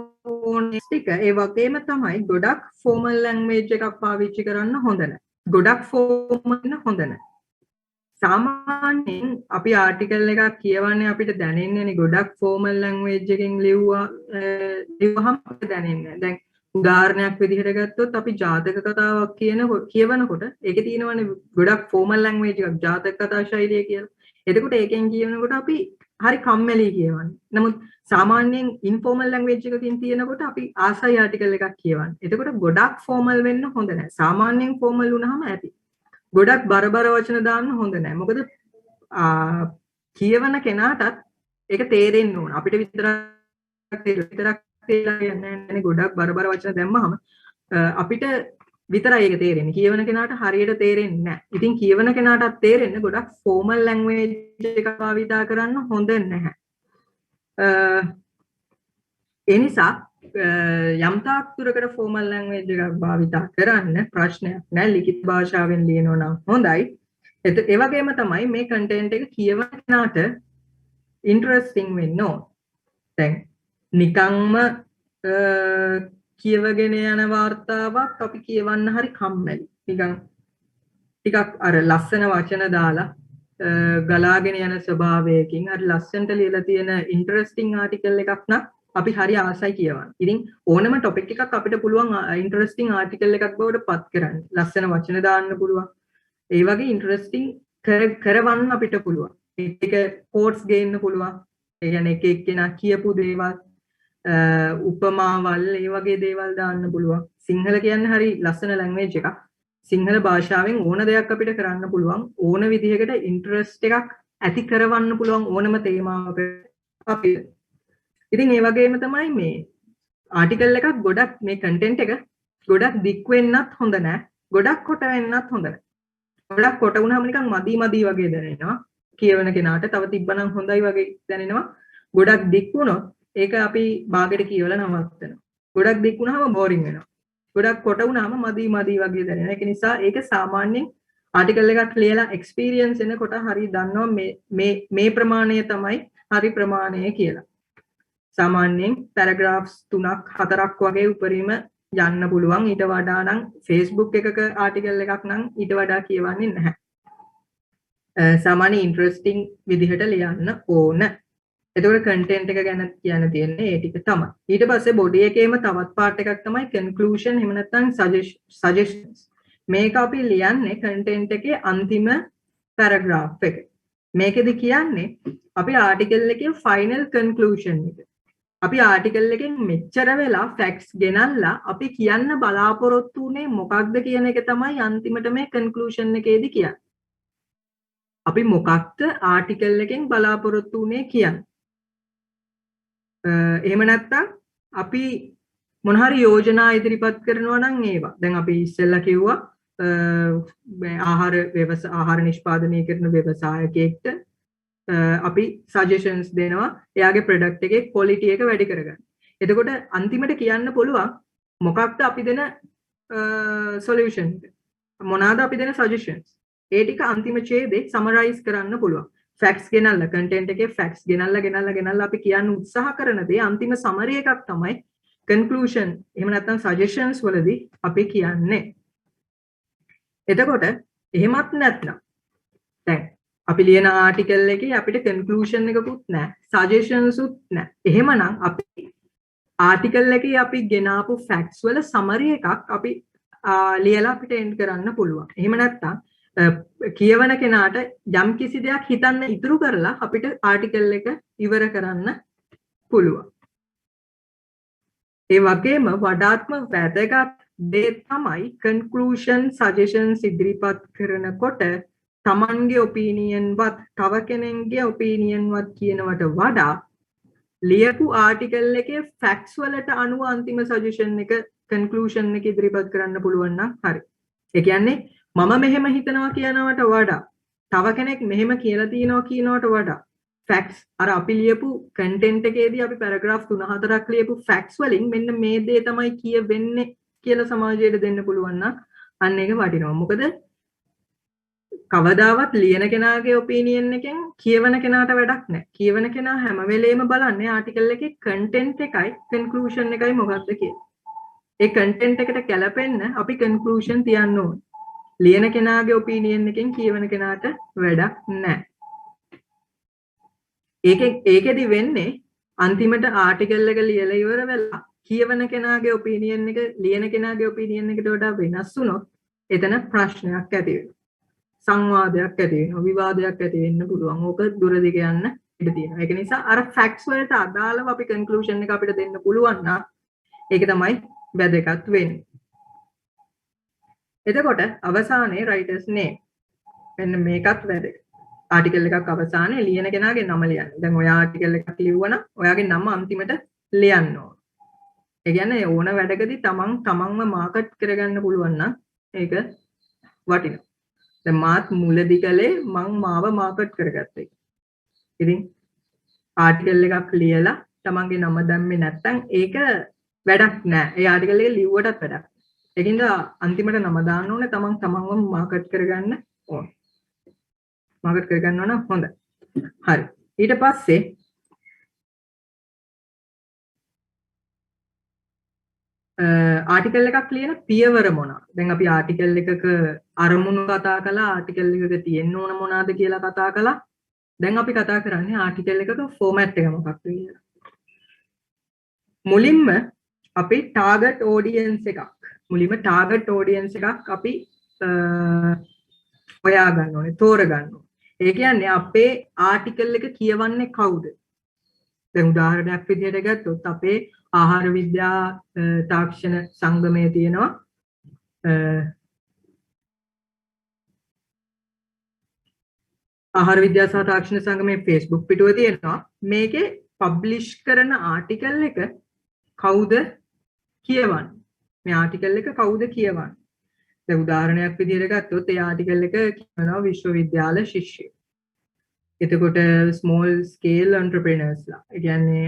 ඕනේ ටික ඒ වගේම තමයි ගොඩක් ෆෝමල් ලැන්ග්වේජ් එකක් පාවිච්චි කරන්න හොඳ නැහැ. ගොඩක් ෆෝමල් හොඳ නැහැ. සාමාන්‍යයෙන් අපි ආටිකල් එකක් කියවන්නේ අපිට දැනෙන්නේ ගොඩක් ෆෝමල් ලැන්ග්වේජ් එකකින් ලිව්වහම අපිට දැනෙන්නේ. දැන් උදාහරණයක් විදිහට ගත්තොත් අපි ජාතක කතාවක් කියවනකොට ඒකේ තියෙනවනේ ගොඩක් ෆෝමල් ලැන්ග්වේජ් එකක් ජාතක කතා ශෛලිය කියලා. එතකොට ඒකෙන් කියනකොට අපි හරි කම්මැලි කියවන්නේ. නමුත් සාමාන්‍යයෙන් ඉන්ෆෝමල් ලැන්ග්වේජ් එකකින් තියෙනකොට අපි ආසයි ආටිකල් එකක් කියවන්නේ. එතකොට ගොඩක් ෆෝමල් වෙන්න හොඳ නැහැ. සාමාන්‍යයෙන් ෆෝමල් වුණාම ඇති. ගොඩක් බරබර වචන දාන්න හොඳ නැහැ. මොකද කියවන කෙනාටත් ඒක තේරෙන්න ඕන. අපිට විතරක් තේරෙන්නේ නැහැ. ගොඩක් බරබර වචන දැම්මහම අපිට විතරයි ඒක තේරෙන්නේ. කියවන කෙනාට හරියට තේරෙන්නේ නැහැ. ඉතින් කියවන කෙනාටත් තේරෙන්නේ ගොඩක් ෆෝමල් ලැන්ග්වේජ් එකක් භාවිතා කරන්න හොඳ නැහැ. ඒ නිසා යම් තාක් දුරකට ෆෝමල් ලැන්ග්වේජ් එකක් භාවිතා කරන්න ප්‍රශ්නයක් නැහැ. ලිඛිත භාෂාවෙන් ලියනවා නම් හොඳයි. ඒ වගේම තමයි මේ කන්ටෙන්ට් එක කියවන කෙනාට ඉන්ටරෙස්ටිං වෙන්න ඕන. දැන් නිකම්ම කියවගෙන යන වාර්තාවක් අපි කියවන්න හරි කම්මැලි. නිකන් ටිකක් අර ලස්සන වචන දාලා ගලාගෙන යන ස්වභාවයකින් අර ලස්සනට ලියලා තියෙන ඉන්ටරෙස්ටිං ආටිකල් එකක් නම් අපි හරි ආසයි කියවන්න. ඉතින් ඕනම ටොපික් එකක් අපිට පුළුවන් ඉන්ටරෙස්ටිං ආටිකල් එකක් බවට පත් කරන්න. ලස්සන වචන දාන්න පුළුවන්. ඒ වගේ ඉන්ටරෙස්ටිං කරවන්න අපිට පුළුවන්. ඒක කෝට්ස් ගේන්න පුළුවන්. ඒ කියන්නේ එක එක්කෙනා කියපු දේවල් උපමාවල් ඒ වගේ දේවල් දාන්න පුළුවන්. සිංහල කියන්නේ හරි ලස්සන ලැන්ග්වේජ් එකක්. සිංහල භාෂාවෙන් ඕන දෙයක් අපිට කරන්න පුළුවන්. ඕන විදිහකට ඉන්ටරෙස්ට් එකක් ඇති කරවන්න පුළුවන් ඕනම තේමාවක අපිට. ඉතින් ඒ වගේම තමයි මේ ආටිකල් එකක් ගොඩක් මේ කන්ටෙන්ට් එක ගොඩක් දික් වෙන්නත් හොඳ නැහැ. ගොඩක් කොට වෙන්නත් හොඳ නැහැ. ගොඩක් කොට වුණාම නිකන් මදි වගේ දැනෙනවා. කියවන කෙනාට තව තිබ්බනම් හොඳයි වගේ දැනෙනවා. ගොඩක් දික් වුණොත් ඒක අපි භාගයට කියවලා නවත්තනවා. ගොඩක් දික් වුණාම බෝරින් වෙනවා. ගොඩක් කොට වුණාම මදි වගේ දැනෙනවා. ඒක නිසා ඒක සාමාන්‍යයෙන් ආටිකල් එකක් ලියලා එක්ස්පීරියන්ස් එනකොට හරි දන්නවා මේ ප්‍රමාණය තමයි හරි ප්‍රමාණය කියලා. සාමාන්‍යයෙන් පැරග්‍රාෆ්ස් 3ක් 4ක් වගේ උපරිම යන්න පුළුවන්. ඊට වඩා නම් Facebook එකක ආටිකල් එකක් නම් ඊට වඩා කියවන්නේ නැහැ. සාමාන්‍ය ඉන්ටරෙස්ටිං විදිහට ලියන්න ඕන. එතකොට කන්ටෙන්ට් එක ගැන කියන්න තියෙන්නේ ඒ ටික තමයි. ඊට පස්සේ බොඩි එකේම තවත් පාර්ට් එකක් තමයි කන්ක්ලූෂන් එහෙම නැත්නම් සජෙෂන්ස්. මේක අපි ලියන්නේ content එකේ අන්තිම paragraph එක. මේකෙදි කියන්නේ අපි article එකේ final conclusion එක. අපි article එකෙන් මෙච්චර වෙලා facts ගෙනල්ලා අපි කියන්න බලාපොරොත්තු උනේ මොකක්ද කියන එක තමයි අන්තිමට මේ conclusion එකේදී කියන්නේ. අපි මොකක්ද article එකෙන් බලාපොරොත්තු උනේ කියන්නේ. එහෙම නැත්නම් අපි මොන හරි යෝජනා ඉදිරිපත් කරනවා නම් ඒවා. දැන් අපි ඉස්සෙල්ලා කිව්වා ආහාර නිෂ්පාදනය කරන ව්‍යවසායකයෙක්ට අපි සජෙෂන්ස් දෙනවා එයාගේ ප්‍රොඩක්ට් එකේ ක්වොලිටි එක වැඩි කරගන්න. එතකොට අන්තිමට කියන්න පුළුවන් මොකක්ද අපි දෙන සොලියුෂන් එක. මොනවාද අපි දෙන සජෙෂන්ස්. ඒ ටික අන්තිම ඡේදේ සමරයිස් කරන්න පුළුවන්. ෆැක්ට්ස් ගෙනල්ලා කන්ටෙන්ට් එකේ ෆැක්ට්ස් ගෙනල්ලා අපි කියන්න උත්සාහ කරන දේ අන්තිම සමරි එකක් තමයි කන්ක්ලූෂන්. එහෙම නැත්නම් සජෙෂන්ස් වලදී අපි කියන්නේ. එතකොට එහෙමත් නැත්නම් දැන් අපි ලියන ආටිකල් එකේ අපිට කන්ක්ලූෂන් එකකුත් නැහැ, සජෙෂන්ස් උත් නැහැ. එහෙමනම් අපි ආටිකල් එකේ අපි ගෙනාපු ෆැක්ට්ස් වල සමරි එකක් අපි ලියලා අපිට එන්ඩ් කරන්න පුළුවන්. එහෙම නැත්නම් කියවන කෙනාට යම් කිසි දෙයක් හිතන්න ඉතුරු කරලා අපිට ආටිකල් එක ඉවර කරන්න පුළුවන්. ඒ වගේම වඩාත්ම වැදගත් දේ තමයි කන්ක්ලූෂන් සජෙෂන්ස් ඉදිරිපත් කරනකොට තමන්ගේ ඔපීනියන් වත් තව කෙනෙක්ගේ ඔපීනියන් වත් කියනවට වඩා ලියපු ආටිකල් එකේ ෆැක්ට්ස් වලට අනුව අන්තිම සජෙෂන් එක කන්ක්ලූෂන් එක ඉදිරිපත් කරන්න පුළුවන් නම් හරි. ඒ කියන්නේ මම මෙහෙම හිතනවා කියනවට වඩා තව කෙනෙක් මෙහෙම කියලා තියෙනවා කියනවට වඩා ෆැක්ට්ස් අර අපි ලියපු කන්ටෙන්ට් එකේදී අපි පැරග්‍රාෆ් 3-4ක් ලියපු ෆැක්ට්ස් වලින් මෙන්න මේ දේ තමයි කියවෙන්නේ කියලා සමාජයට දෙන්න පුළුවන් නම් අන්න ඒක වටිනවා. මොකද කවදාවත් ලියන කෙනාගේ ඔපීනියන් එකෙන් කියවන කෙනාට වැඩක් නැහැ. කියවන කෙනා හැම වෙලේම බලන්නේ ආටිකල් එකේ කන්ටෙන්ට් එකයි කන්ක්ලූෂන් එකයි මොකක්ද කියලා. ඒ කන්ටෙන්ට් එකට ගැලපෙන්න අපි කන්ක්ලූෂන් තියන්න ඕනේ. ලියන කෙනාගේ ඔපීනියන් එකෙන් කියවන කෙනාට වැඩක් නැහැ. ඒකෙදි වෙන්නේ අන්තිමට ආටිකල් එක ලියලා ඉවර වෙලා කියවන කෙනාගේ ඔපීනියන් එක ලියන කෙනාගේ ඔපීනියන් එකට වඩා වෙනස් වුණොත් එතන ප්‍රශ්නයක් ඇති වෙනවා. සංවාදයක් ඇති වෙනවා, විවාදයක් ඇති වෙන්න පුළුවන්. ඕක දුර දිග යන්න ඉඩ තියෙනවා. ඒක නිසා අර ෆැක්ට්ස් වලට අදාළව අපි කන්ක්ලූෂන් එක අපිට දෙන්න පුළුවන් නම් ඒක තමයි වැදගත් වෙන්නේ. එතකොට අවසානයේ writers name. මෙන්න මේකත් වැදගත්. ආටිකල් එකක් අවසානයේ ලියන කෙනාගේ නම ලියන්න. දැන් ඔය ආටිකල් එකක් ලියුවනම් ඔයාගේ නම අන්තිමට ලියන්න ඕන. ඒ කියන්නේ ඕන වැඩකදී තමන්ව මාකට් කරගන්න පුළුවන් නම් ඒක වටිනවා. දැන් මාත් මුලදී කලේ මං මාව මාකට් කරගත්තා. ඉතින් ආටිකල් එකක් ලියලා තමන්ගේ නම දැම්මේ නැත්නම් ඒක වැඩක් නෑ. ඒ ආටිකල් එක ලිව්වටත් වැඩක්. ඒකින්ද අන්තිමට නම දාන්න ඕනේ තමන්ව මාකට් කරගන්න ඕනේ. මාකට් කරගන්න ඕන හොඳයි. හරි. ඊට පස්සේ ආටිකල් එකක් ලියන පියවර මොනවාද? දැන් අපි ආටිකල් එකක අරමුණු කතා කළා, ආටිකල් එකක තියෙන්න ඕන මොනවාද කියලා කතා කළා. දැන් අපි කතා කරන්නේ ආටිකල් එකක ෆෝමැට් එක මොකක්ද කියලා. මුලින්ම අපි ටාගට් ඔඩියන්ස් එකක් අපි හොයා ගන්න ඕනේ, තෝරගන්න ඕනේ. ඒ කියන්නේ අපේ ආටිකල් එක කියවන්නේ කවුද? දැන් උදාහරණයක් විදිහට ගත්තොත් අපේ ආහාර විද්‍යා තාක්ෂණ සංගමයේ තියෙනවා ආහාර විද්‍යා සහ තාක්ෂණ සංගමයේ Facebook පිටුව තියෙනවා. මේකේ පබ්ලිෂ් කරන ආටිකල් එක කවුද කියවන්නේ? මේ ආටිකල් එක කවුද කියවන්නේ? දැන් උදාහරණයක් විදිහට ගත්තොත් ඒ ආටිකල් එක කියනවා විශ්වවිද්‍යාල ශිෂ්‍යයෝ. එතකොට small scale entrepreneurs ලා. ඒ කියන්නේ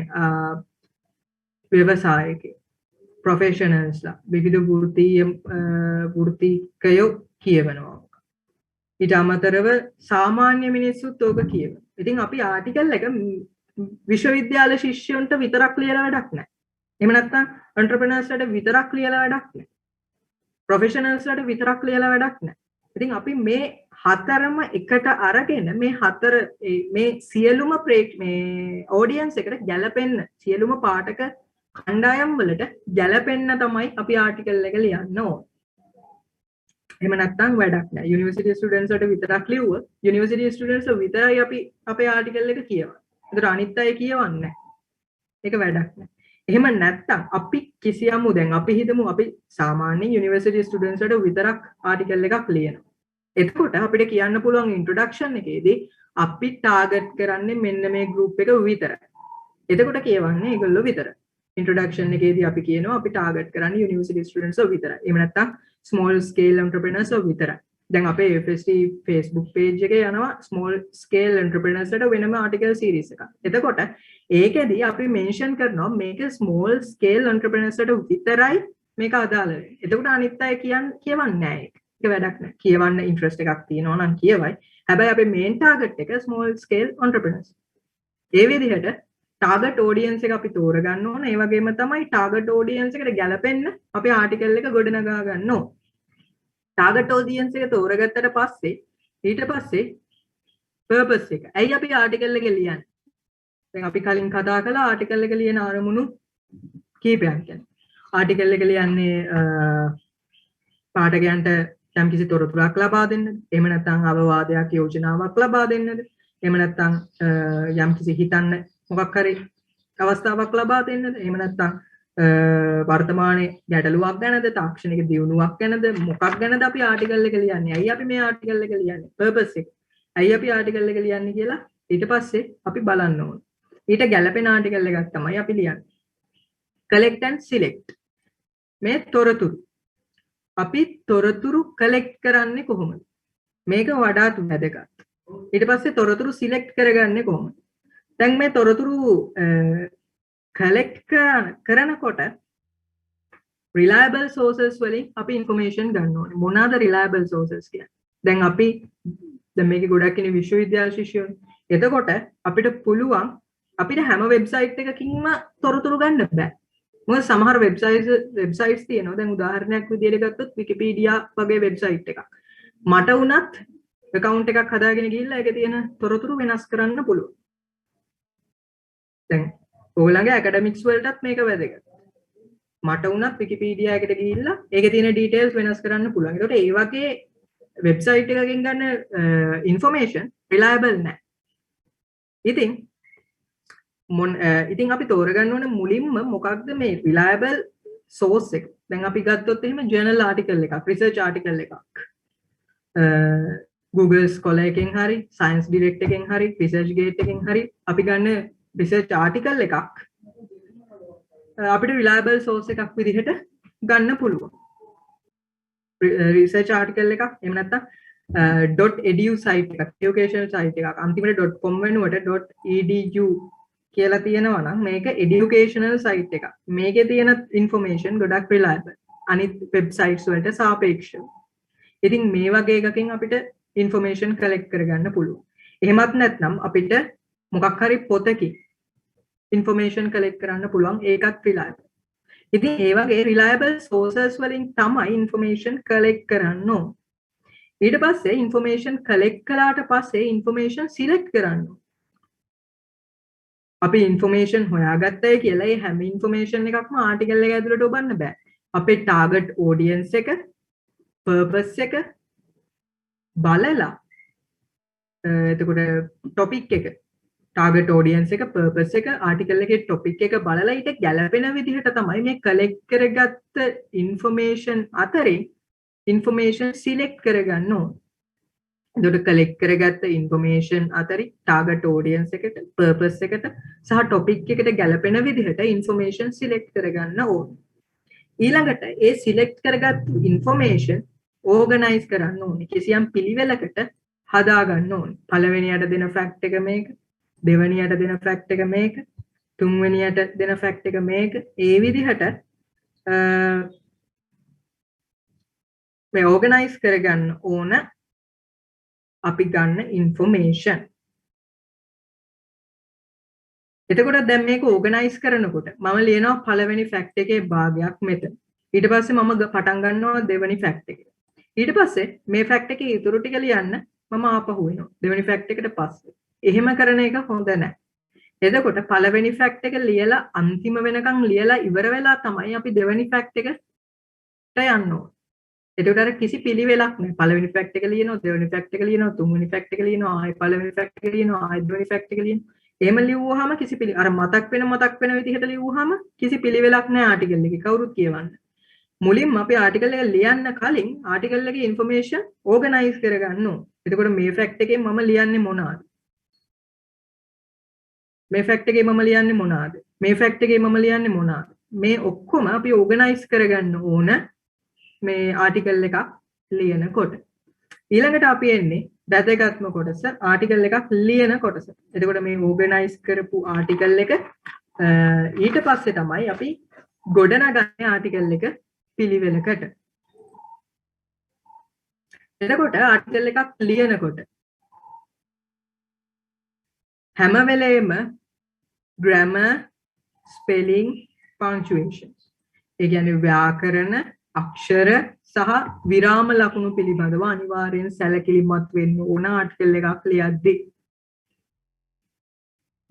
ව්‍යවසායකයෝ, professionals ලා, විවිධ වෘත්තිකයෝ කියවනවා. ඊට අමතරව සාමාන්‍ය මිනිස්සුත් ඕක කියවනවා. ඉතින් අපි ආටිකල් එක විශ්වවිද්‍යාල ශිෂ්‍යයන්ට විතරක් ලියලා වැඩක් නැහැ. එහෙම නැත්නම් entrepreneurs ලාට විතරක් ලියලා වැඩක් නැහැ. professionals ලාට විතරක් ලියලා වැඩක් නැහැ. ඉතින් අපි මේ හතරම එකට අරගෙන මේ සියලුම මේ audience එකට ගැලපෙන්න සියලුම පාඨක කණ්ඩායම් වලට ගැලපෙන්න තමයි අපි ආටිකල් එක ලියන්න ඕන. එහෙම නැත්නම් වැඩක් නැහැ. යුනිවර්සිටි ස්ටුඩන්ට්ස් වලට විතරක් ලියුවොත් යුනිවර්සිටි ස්ටුඩන්ට්ස් විතරයි අපි අපේ ආටිකල් එක කියවන්නේ. ඒතර අනිත් අය කියවන්නේ නැහැ. ඒක වැඩක් නැහැ. එහෙම නැත්නම් අපි කිසියම්ු දැන් අපි හිතමු අපි සාමාන්‍ය යුනිවර්සිටි ස්ටුඩන්ට්ස් වලට විතරක් ආටිකල් එකක් ලියනවා. එතකොට අපිට කියන්න පුළුවන් ඉන්ට්‍රොඩක්ෂන් එකේදී අපි ටාගට් කරන්නේ මෙන්න මේ ගෲප් එක විතරයි. එතකොට කියවන්නේ ඒගොල්ලෝ විතරයි. ඉන්ට්‍රොඩක්ෂන් එකේදී අපි කියනවා අපි ටාගට් කරන්නේ යුනිවර්සිටි ස්ටුඩන්ට්ස් විතරයි. එහෙම නැත්නම් ස්මෝල් ස්කේල් එන්ටර්ප්‍රෙනර්ස් විතරයි. දැන් අපේ FST Facebook page එකේ යනවා small scale entrepreneurs ට වෙනම article series එකක්. එතකොට ඒකෙදී අපි mention කරනවා මේක small scale entrepreneurs ට විතරයි මේක අදාළ වෙන්නේ. එතකොට අනිත් අය කියවන්නේ නැහැ ඒක. ඒක වැඩක් නැහැ. කියවන්න interest එකක් තියෙනවා නම් කියවයි. හැබැයි අපේ main target එක small scale entrepreneurs. ඒ විදිහට target audience එක අපි තෝරගන්න ඕන. ඒ වගේම තමයි target audience එකට ගැලපෙන්න අපි article එක ගොඩනගා ගන්න ඕන. target audience එක තෝරගත්තට පස්සේ ඊට පස්සේ purpose එක. ඇයි අපි article එක ලියන්නේ? දැන් අපි කලින් කතා කළා article එක ලියන අරමුණු කීපයක් ගැන. article එක ලියන්නේ පාඨකයන්ට යම්කිසි තොරතුරක් ලබා දෙන්නද? එහෙම නැත්නම් අවවාදයක් යෝජනාවක් ලබා දෙන්නද? එහෙම නැත්නම් යම්කිසි හිතන්න මොකක් හරි අවස්ථාවක් ලබා දෙන්නද? එහෙම නැත්නම් වර්තමානයේ ගැටලුවක් ගැනද තාක්ෂණික දියුණුවක් ගැනද මොකක් ගැනද අපි ආටිකල් එක ලියන්නේ? ඇයි අපි මේ ආටිකල් එක ලියන්නේ? purpose එක. ඇයි අපි ආටිකල් එක ලියන්නේ කියලා ඊට පස්සේ අපි බලන්න ඕන. ඊට ගැළපෙන ආටිකල් එකක් තමයි අපි ලියන්නේ. collect and select. මේ තොරතුරු. අපි තොරතුරු collect කරන්නේ කොහොමද? මේක වඩාත් වැදගත්. ඊට පස්සේ තොරතුරු select කරගන්නේ කොහොමද? දැන් මේ තොරතුරු collect කරනකොට reliable sources වලින් අපි information ගන්න ඕනේ. මොනවාද reliable sources කියන්නේ? දැන් අපි දැන් මේකේ ගොඩක් ඉන්නේ විශ්වවිද්‍යාල ශිෂ්‍යයෝ. එතකොට අපිට පුළුවන් අපිට හැම වෙබ්සයිට් එකකින්ම තොරතුරු ගන්න බෑ. මොකද සමහර වෙබ්සයිට්ස් තියෙනවා. දැන් උදාහරණයක් විදිහට ගත්තොත් Wikipedia වගේ වෙබ්සයිට් එකක්. මට වුණත් account එකක් හදාගෙන ගිහිල්ලා ඒකේ තියෙන තොරතුරු වෙනස් කරන්න පුළුවන්. දැන් ඔයගොල්ලන්ගේ ඇකඩමික්ස් වලටත් මේක වැදගත්. මට වුණත් Wikipedia එකට ගිහිල්ලා ඒකේ තියෙන details වෙනස් කරන්න පුළුවන්. ඒකට ඒ වගේ වෙබ්සයිට් එකකින් ගන්න information reliable නැහැ. ඉතින් අපි තෝරගන්න ඕනේ මුලින්ම මොකක්ද මේ reliable source එක. දැන් අපි ගත්තොත් එහෙම journal article එකක්, research article එකක්. Google Scholar එකෙන් හරි, Science Direct එකෙන් හරි, ResearchGate එකෙන් හරි අපි ගන්න research article එකක් අපිට reliable source එකක් විදිහට ගන්න පුළුවන්. research article එකක් එහෙම නැත්නම් .edu site එකක්, educational site එකක් අන්තිමට .com වෙනුවට .edu කියලා තියෙනවා නම් මේක educational site එකක්. මේකේ තියෙන information ගොඩක් reliable අනිත් websites වලට සාපේක්ෂව. ඉතින් මේ වගේ එකකින් අපිට information collect කරගන්න පුළුවන්. එහෙමත් නැත්නම් අපිට මොකක් හරි පොතකින් information collect කරන්න පුළුවන් ඒකත් reliable. ඉතින් ඒ වගේ reliable sources වලින් තමයි information collect කරන්න ඕන. ඊට පස්සේ information collect කළාට පස්සේ information select කරන්න ඕන. අපි information හොයාගත්තයි කියලා ඒ හැම information එකක්ම article එක ඇතුළට ඔබන්න බෑ. අපේ target audience එක, purpose එක බලලා එතකොට topic එක target audience එක, purpose එක, article එකේ topic එක බලලා ඊට ගැලපෙන විදිහට තමයි මේ collect කරගත්ත information අතරින් information select කරගන්න ඕන. එතකොට collect කරගත්ත information අතරින් target audience එකට, purpose එකට සහ topic එකට ගැලපෙන විදිහට information select කරගන්න ඕන. ඊළඟට ඒ select කරගත්තු information organize කරන්න ඕනේ. කිසියම් පිළිවෙලකට හදා ගන්න ඕනේ. පළවෙනියට දෙන fact එක මේක, දෙවෙනියට දෙන fact එක මේක, තුන්වෙනියට දෙන fact එක මේක. ඒ විදිහට මේ organize කරගන්න ඕන අපි ගන්න information. එතකොට දැන් මේක organize කරනකොට මම ලියනවා පළවෙනි fact එකේ භාගයක් මෙතන. ඊට පස්සේ මම පටන් ගන්නවා දෙවෙනි fact එක. ඊට පස්සේ මේ fact එකේ ඉතුරු ටික ලියන්න මම ආපහු එනවා දෙවෙනි fact එකට පස්සේ. එහෙම කරන එක හොඳ නැහැ. එතකොට පළවෙනි fact එක ලියලා අන්තිම වෙනකන් ලියලා ඉවර වෙලා තමයි අපි දෙවෙනි fact එකට යන්න ඕනේ. එතකොට අර කිසි පිළිවෙලක් නැහැ. පළවෙනි ෆැක්ට් එක ලියනවා, දෙවෙනි ෆැක්ට් එක ලියනවා, තුන්වෙනි ෆැක්ට් එක ලියනවා, ආයෙ පළවෙනි ෆැක්ට් එක ලියනවා, ආයෙ දෙවෙනි ෆැක්ට් එක ලියනවා. එහෙම ලියුවාම කිසි අර මතක් වෙන විදිහට ලියුවාම කිසි පිළිවෙලක් නැහැ ආටිකල් එකේ. කවුරුත් කියවන්න. මුලින්ම අපි ආටිකල් එක ලියන්න කලින් ආටිකල් එකේ ইনফර්මේෂන් ඕගනයිස් කරගන්න ඕන. එතකොට මේ ෆැක්ට් එකෙන් මම ලියන්නේ මොනවාද? මේ ෆැක්ට් එකේ මම ලියන්නේ මොනවාද? මේ ෆැක්ට් එකේ මම ලියන්නේ මොනවාද? මේ ඔක්කොම අපි ඕගනයිස් කරගන්න ඕන මේ ආටිකල් එකක් ලියනකොට. ඊළඟට අපි එන්නේ වැදගත්ම කොටස ආටිකල් එකක් ලියන කොටස. එතකොට මේ ඕගනයිස් කරපු ආටිකල් එක ඊට පස්සේ තමයි අපි ගොඩනගන්නේ ආටිකල් එක පිළිවෙලකට. එතකොට ආටිකල් එකක් ලියනකොට හැම වෙලේම grammar, spelling, punctuation. ඒ කියන්නේ ව්‍යාකරණ, අක්ෂර සහ විරාම ලකුණු පිළිබඳව අනිවාර්යෙන් සැලකිලිමත් වෙන්න ඕන ආටිකල් එකක් ලියද්දී.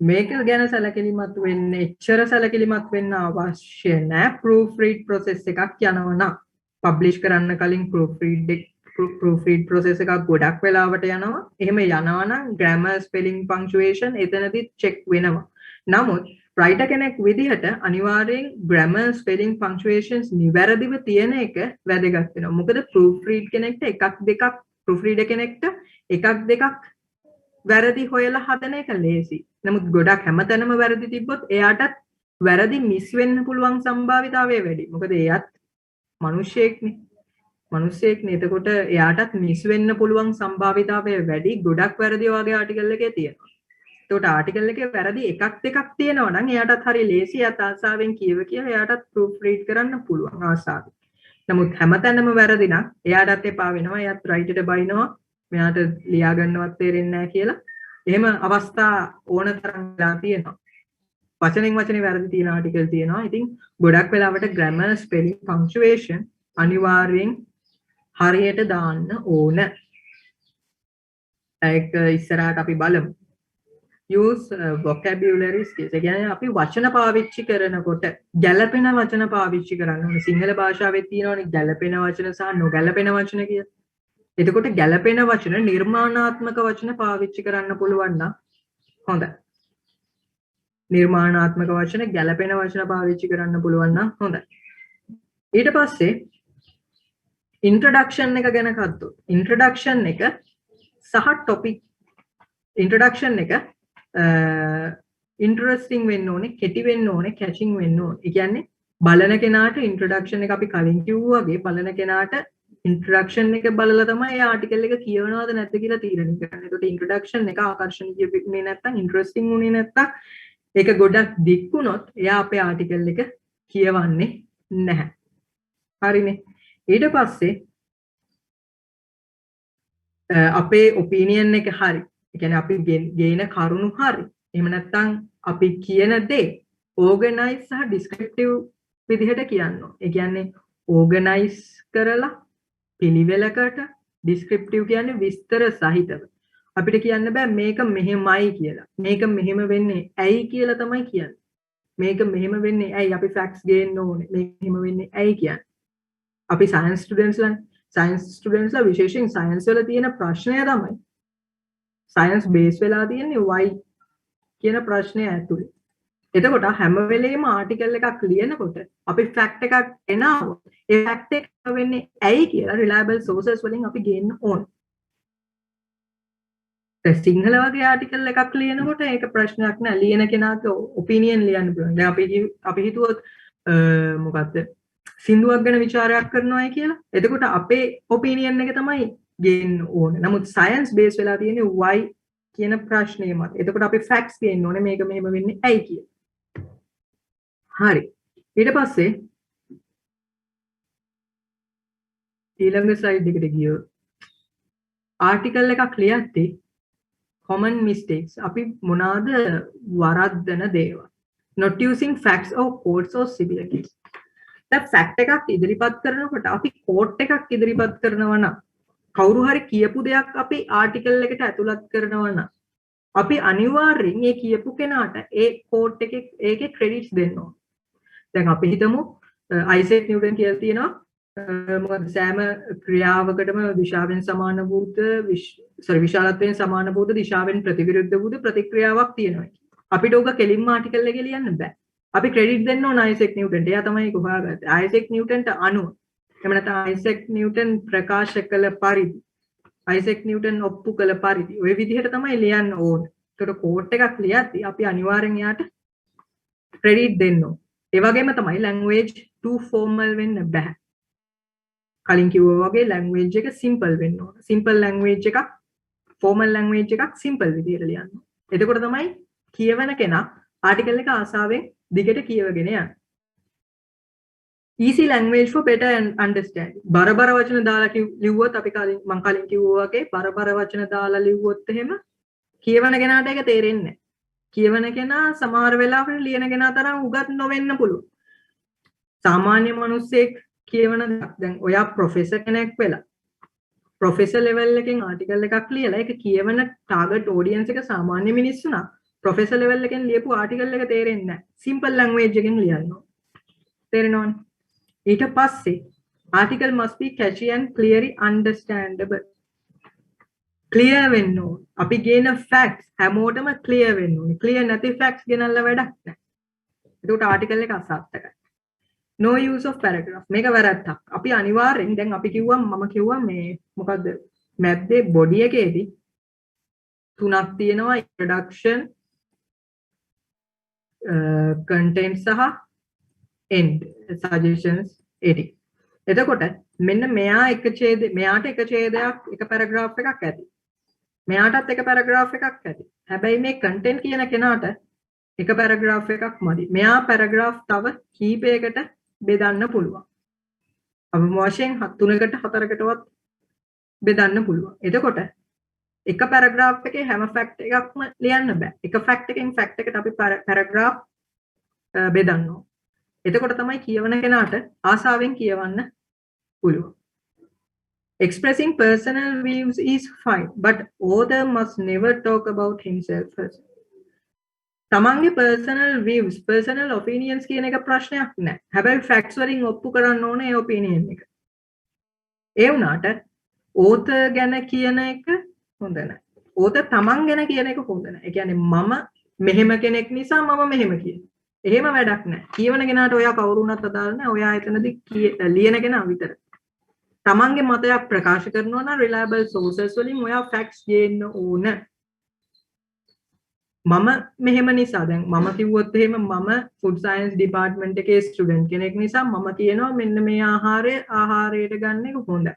මේක ගැන සැලකිලිමත් වෙන්න, එච්චර සැලකිලිමත් වෙන්න අවශ්‍ය නැහැ. proof read process එකක් යනවා නම් publish කරන්න කලින් proof read process එකක් ගොඩක් වෙලාවට යනවා. එහෙම යනවා නම් grammar, spelling, punctuation එතනදිත් check වෙනවා. නමුත් writer කෙනෙක් විදිහට අනිවාර්යෙන් grammar, spelling, punctuations නිවැරදිව තියෙන එක වැදගත් වෙනවා. මොකද proofread කෙනෙක්ට proofreader කෙනෙක්ට එකක් දෙකක් වැරදි හොයලා හදන එක ලේසි. නමුත් ගොඩක් හැමතැනම වැරදි තිබ්බොත් එයාටත් වැරදි මිස් වෙන්න පුළුවන් සම්භාවිතාවය වැඩි. මොකද එයාත් මිනිස්සෙක්නේ. මිනිස්සෙක්නේ. එතකොට එයාටත් මිස් වෙන්න පුළුවන් සම්භාවිතාවය වැඩි. ගොඩක් වැරදි වගේ ආටිකල් එකේ තියෙනවා. එතකොට ආටිකල් එකේ වැරදි එකක් දෙකක් තියෙනවා නම් එයාටත් හරි ලේසි. එයාත් ආසාවෙන් කියව එයාටත් ප්‍රූෆ් රීඩ් කරන්න පුළුවන් ආසාවෙන්. නමුත් හැමතැනම වැරදි නම් එයාටත් එපා වෙනවා. එයාත් රයිටර්ට බයිනවා. මෙයාට ලියා ගන්නවත් තේරෙන්නේ නැහැ කියලා. එහෙම අවස්ථා ඕන තරම් වෙලා තියෙනවා. වචනෙන් වචනේ වැරදි තියෙන ආටිකල් තියෙනවා. ඉතින් ගොඩක් වෙලාවට grammar, spelling, punctuation අනිවාර්යෙන් හරියට දාන්න ඕන. ඒක ඉස්සරහට අපි බලමු. use vocabulary skills. ඒ කියන්නේ අපි වචන පාවිච්චි කරනකොට ගැළපෙන වචන පාවිච්චි කරන්න ඕනේ. සිංහල භාෂාවේ තියෙනවනේ ගැළපෙන වචන සහ නොගැළපෙන වචන කියලා. එතකොට ගැළපෙන වචන නිර්මාණාත්මක වචන පාවිච්චි කරන්න පුළුවන් නම් හොඳයි. නිර්මාණාත්මක වචන ගැළපෙන වචන පාවිච්චි කරන්න පුළුවන් නම් හොඳයි. ඊට පස්සේ introduction එක ගැන කද්දොත් introduction එක සහ topic introduction එක interesting වෙන්න ඕනේ, කෙටි වෙන්න ඕනේ, catching වෙන්න ඕනේ. ඒ කියන්නේ බලන කෙනාට introduction එක අපි කලින් කිව්වා වගේ බලන කෙනාට introduction එක බලලා තමයි ඒ ආටිකල් එක කියවනවද නැද්ද කියලා තීරණය කරන්නේ. ඒකට introduction එක ආකර්ෂණීය වෙන්නේ නැත්නම් interesting වුණේ නැත්නම් ඒක ගොඩක් දික් වුණොත් එයා අපේ ආටිකල් එක කියවන්නේ නැහැ. හරිනේ. ඊට පස්සේ අපේ ඔපිනියන් එක හරි. ඒ කියන්නේ අපි ගේන කරුණු හරි. එහෙම නැත්නම් අපි කියන දේ ඕගනයිස් සහ ඩිස්ක්‍රිප්ටිව් විදිහට කියන්න ඕනේ. ඒ කියන්නේ ඕගනයිස් කරලා පිළිවෙලකට ඩිස්ක්‍රිප්ටිව් කියන්නේ විස්තර සහිතව. අපිට කියන්න බෑ මේක මෙහෙමයි කියලා. මේක මෙහෙම වෙන්නේ ඇයි කියලා තමයි කියන්නේ. මේක මෙහෙම වෙන්නේ ඇයි අපි ෆැක්ට්ස් ගේන්න ඕනේ. මේක මෙහෙම වෙන්නේ ඇයි කියන්නේ. අපි සයන්ස් ස්ටුඩන්ට්ස්ලා විශේෂයෙන් සයන්ස් වල තියෙන ප්‍රශ්නය තමයි සයන්ස් බේස් වෙලා තියෙන්නේ why කියන ප්‍රශ්නය ඇතුලේ. එතකොට හැම වෙලේම ආටිකල් එකක් ලියනකොට අපි ෆැක්ට් එකක් එනවොත් ඒ ෆැක්ට් එක වෙන්නේ ඇයි කියලා රිලයබල් සෝසස් වලින් අපි ගේන්න ඕනේ. සිංහල වගේ ආටිකල් එකක් ලියනකොට ඒක ප්‍රශ්නයක් නෑ. ලියන කෙනාට ඔපිනියන් ලියන්න පුළුවන්. දැන් අපි හිතුවොත් මොකද්ද සින්දුවක් ගැන ਵਿਚාරයක් කරනවායි කියලා. එතකොට අපේ ඔපිනියන් එක තමයි ගේන්න ඕනේ. නමුත් සයන්ස් බේස් වෙලා තියෙන්නේ why කියන ප්‍රශ්නේ මත. එතකොට අපි ෆැක්ට්ස් ගේන්න ඕනේ මේක මෙහෙම වෙන්නේ ඇයි කියලා. හරි. ඊට පස්සේ ඊළඟ ස්ලයිඩ් එකට ගියොත් ආටිකල් එකක් ලියද්දී common mistakes අපි මොනවාද වරද්දන දේවල්. not using facts or quotes or civilities. දැන් ෆැක්ට් එකක් ඉදිරිපත් කරනකොට අපි quote එකක් ඉදිරිපත් කරනවා නම් කවුරු හරි කියපු දෙයක් අපි ආටිකල් එකට ඇතුළත් කරනවා නම් අපි අනිවාර්යෙන් ඒ කියපු කෙනාට ඒ quote එකේ ඒකේ credits දෙන්න ඕනේ. දැන් අපි හිතමු අයිසෙක් නිව්ටන් කියලා තියෙනවා මොකද සෑම ක්‍රියාවකටම දිශාවෙන් සමාන වූද විශාලත්වයෙන් සමාන වූද දිශාවෙන් ප්‍රතිවිරුද්ධ වූද ප්‍රතික්‍රියාවක් තියෙනවා. අපිට ඕක කෙලින්ම ආටිකල් එකේ ලියන්න බෑ. අපි ක්‍රෙඩිට් දෙන්න ඕන අයිසෙක් නිව්ටන්ට. එයා තමයි ඒක හොයාගත්තේ. අයිසෙක් නිව්ටන්ට අනුව. එහෙම නැත්නම් අයිසෙක් නිව්ටන් ප්‍රකාශ කළ පරිදි අයිසෙක් නිව්ටන් ඔප්පු කළ පරිදි ওই විදිහට තමයි ලියන්න ඕන. ඒකට කෝඩ් එකක් ලියද්දී අපි අනිවාර්යෙන් යාට ක්‍රෙඩිට් දෙන්න ඕන. ඒ වගේම තමයි ලැන්ග්වේජ් too formal වෙන්න බෑ. කලින් කිව්වා වගේ ලැන්ග්වේජ් එක සිම්පල් වෙන්න ඕන. සිම්පල් ලැන්ග්වේජ් එකක් ෆෝමල් ලැන්ග්වේජ් එකක් සිම්පල් විදිහට ලියන්න. එතකොට තමයි කියවන කෙනා ආටිකල් එක ආසාවෙන් දිගට කියවගෙන යන්නේ. easy language for better understanding. බරබර වචන දාලා ලිව්වොත් අපි මම කලින් කිව්වා වගේ බරබර වචන දාලා ලිව්වොත් එහෙම කියවන කෙනාට ඒක තේරෙන්නේ නැහැ. කියවන කෙනා සමහර වෙලාවට ලියන කෙනා තරම් උගත් නොවෙන්න පුළුවන්. සාමාන්‍ය මිනිස්සෙක් කියවන දැන් ඔයා ප්‍රොෆෙසර් කෙනෙක් වෙලා ප්‍රොෆෙසර් ලෙවල් එකෙන් ආටිකල් එකක් ලියලා ඒක කියවන ටාගට් ඔඩියන්ස් එක සාමාන්‍ය මිනිස්සු නා ප්‍රොෆෙසර් ලෙවල් එකෙන් ලියපු ආටිකල් එක තේරෙන්නේ නැහැ. සිම්පල් ලැන්ග්වේජ් එකෙන් ලියන්න ඕන. තේරෙනවනේ? ඊට පස්සේ article must be catchy and clearly understandable. clear වෙන්න ඕන. අපි ගේන facts හැමෝටම clear වෙන්න ඕනේ. clear නැති facts ගෙනල්ලා වැඩක් නැහැ. ඒකට article එක අසාර්ථකයි. no use of paragraph. මේක වැරද්දක්. අපි අනිවාර්යෙන් දැන් අපි මම කිව්වා මේ මොකද්ද මැද්දේ body එකේදී තුනක් තියෙනවා introduction content සහ end suggestions edit. එතකොට මෙන්න මෙයාට එක ඡේදයක් එක පැරග්‍රාෆ් එකක් ඇති. මෙයාටත් එක පැරග්‍රාෆ් එකක් ඇති. හැබැයි මේ content කියන කෙනාට එක පැරග්‍රාෆ් එකක් මදි. මෙයා පැරග්‍රාෆ් තව කීපයකට බෙදන්න පුළුවන්. අපි වශයෙන් 3කට 4කටවත් බෙදන්න පුළුවන්. එතකොට එක පැරග්‍රාෆ් එකේ හැම ෆැක්ට් එකක්ම ලියන්න බෑ. එක ෆැක්ට් එකෙන් ෆැක්ට් එකට අපි පැරග්‍රාෆ් බෙදන්න ඕන. එතකොට තමයි කියවන කෙනාට ආසාවෙන් කියවන්න පුළුවන්. Expressing personal views is fine, but author must never talk about himself first. තමන්ගේ personal views, personal opinions කියන එක ප්‍රශ්නයක් නෑ. හැබැයි facts වලින් ඔප්පු කරන්න ඕනේ ඒ opinion එක. ඒ වුණාට author ගැන කියන එක හොඳ නෑ. author තමන් ගැන කියන එක හොඳ නෑ. ඒ කියන්නේ මම මෙහෙම කෙනෙක් නිසා මම මෙහෙම කියනවා. එහෙම වැඩක් නැහැ. කියවන කෙනාට ඔයා කවුරු වුණත් අදාළ නැහැ. ඔයා එතනදී ලියන කෙනා විතරයි. තමන්ගේ මතයක් ප්‍රකාශ කරනවා නම් reliable sources වලින් ඔයා facts ගේන්න ඕන. මම මෙහෙම නිසා දැන් මම කිව්වොත් එහෙම මම food science department එකේ student කෙනෙක් නිසා මම කියනවා මෙන්න මේ ආහාරයට ගන්න එක හොඳයි.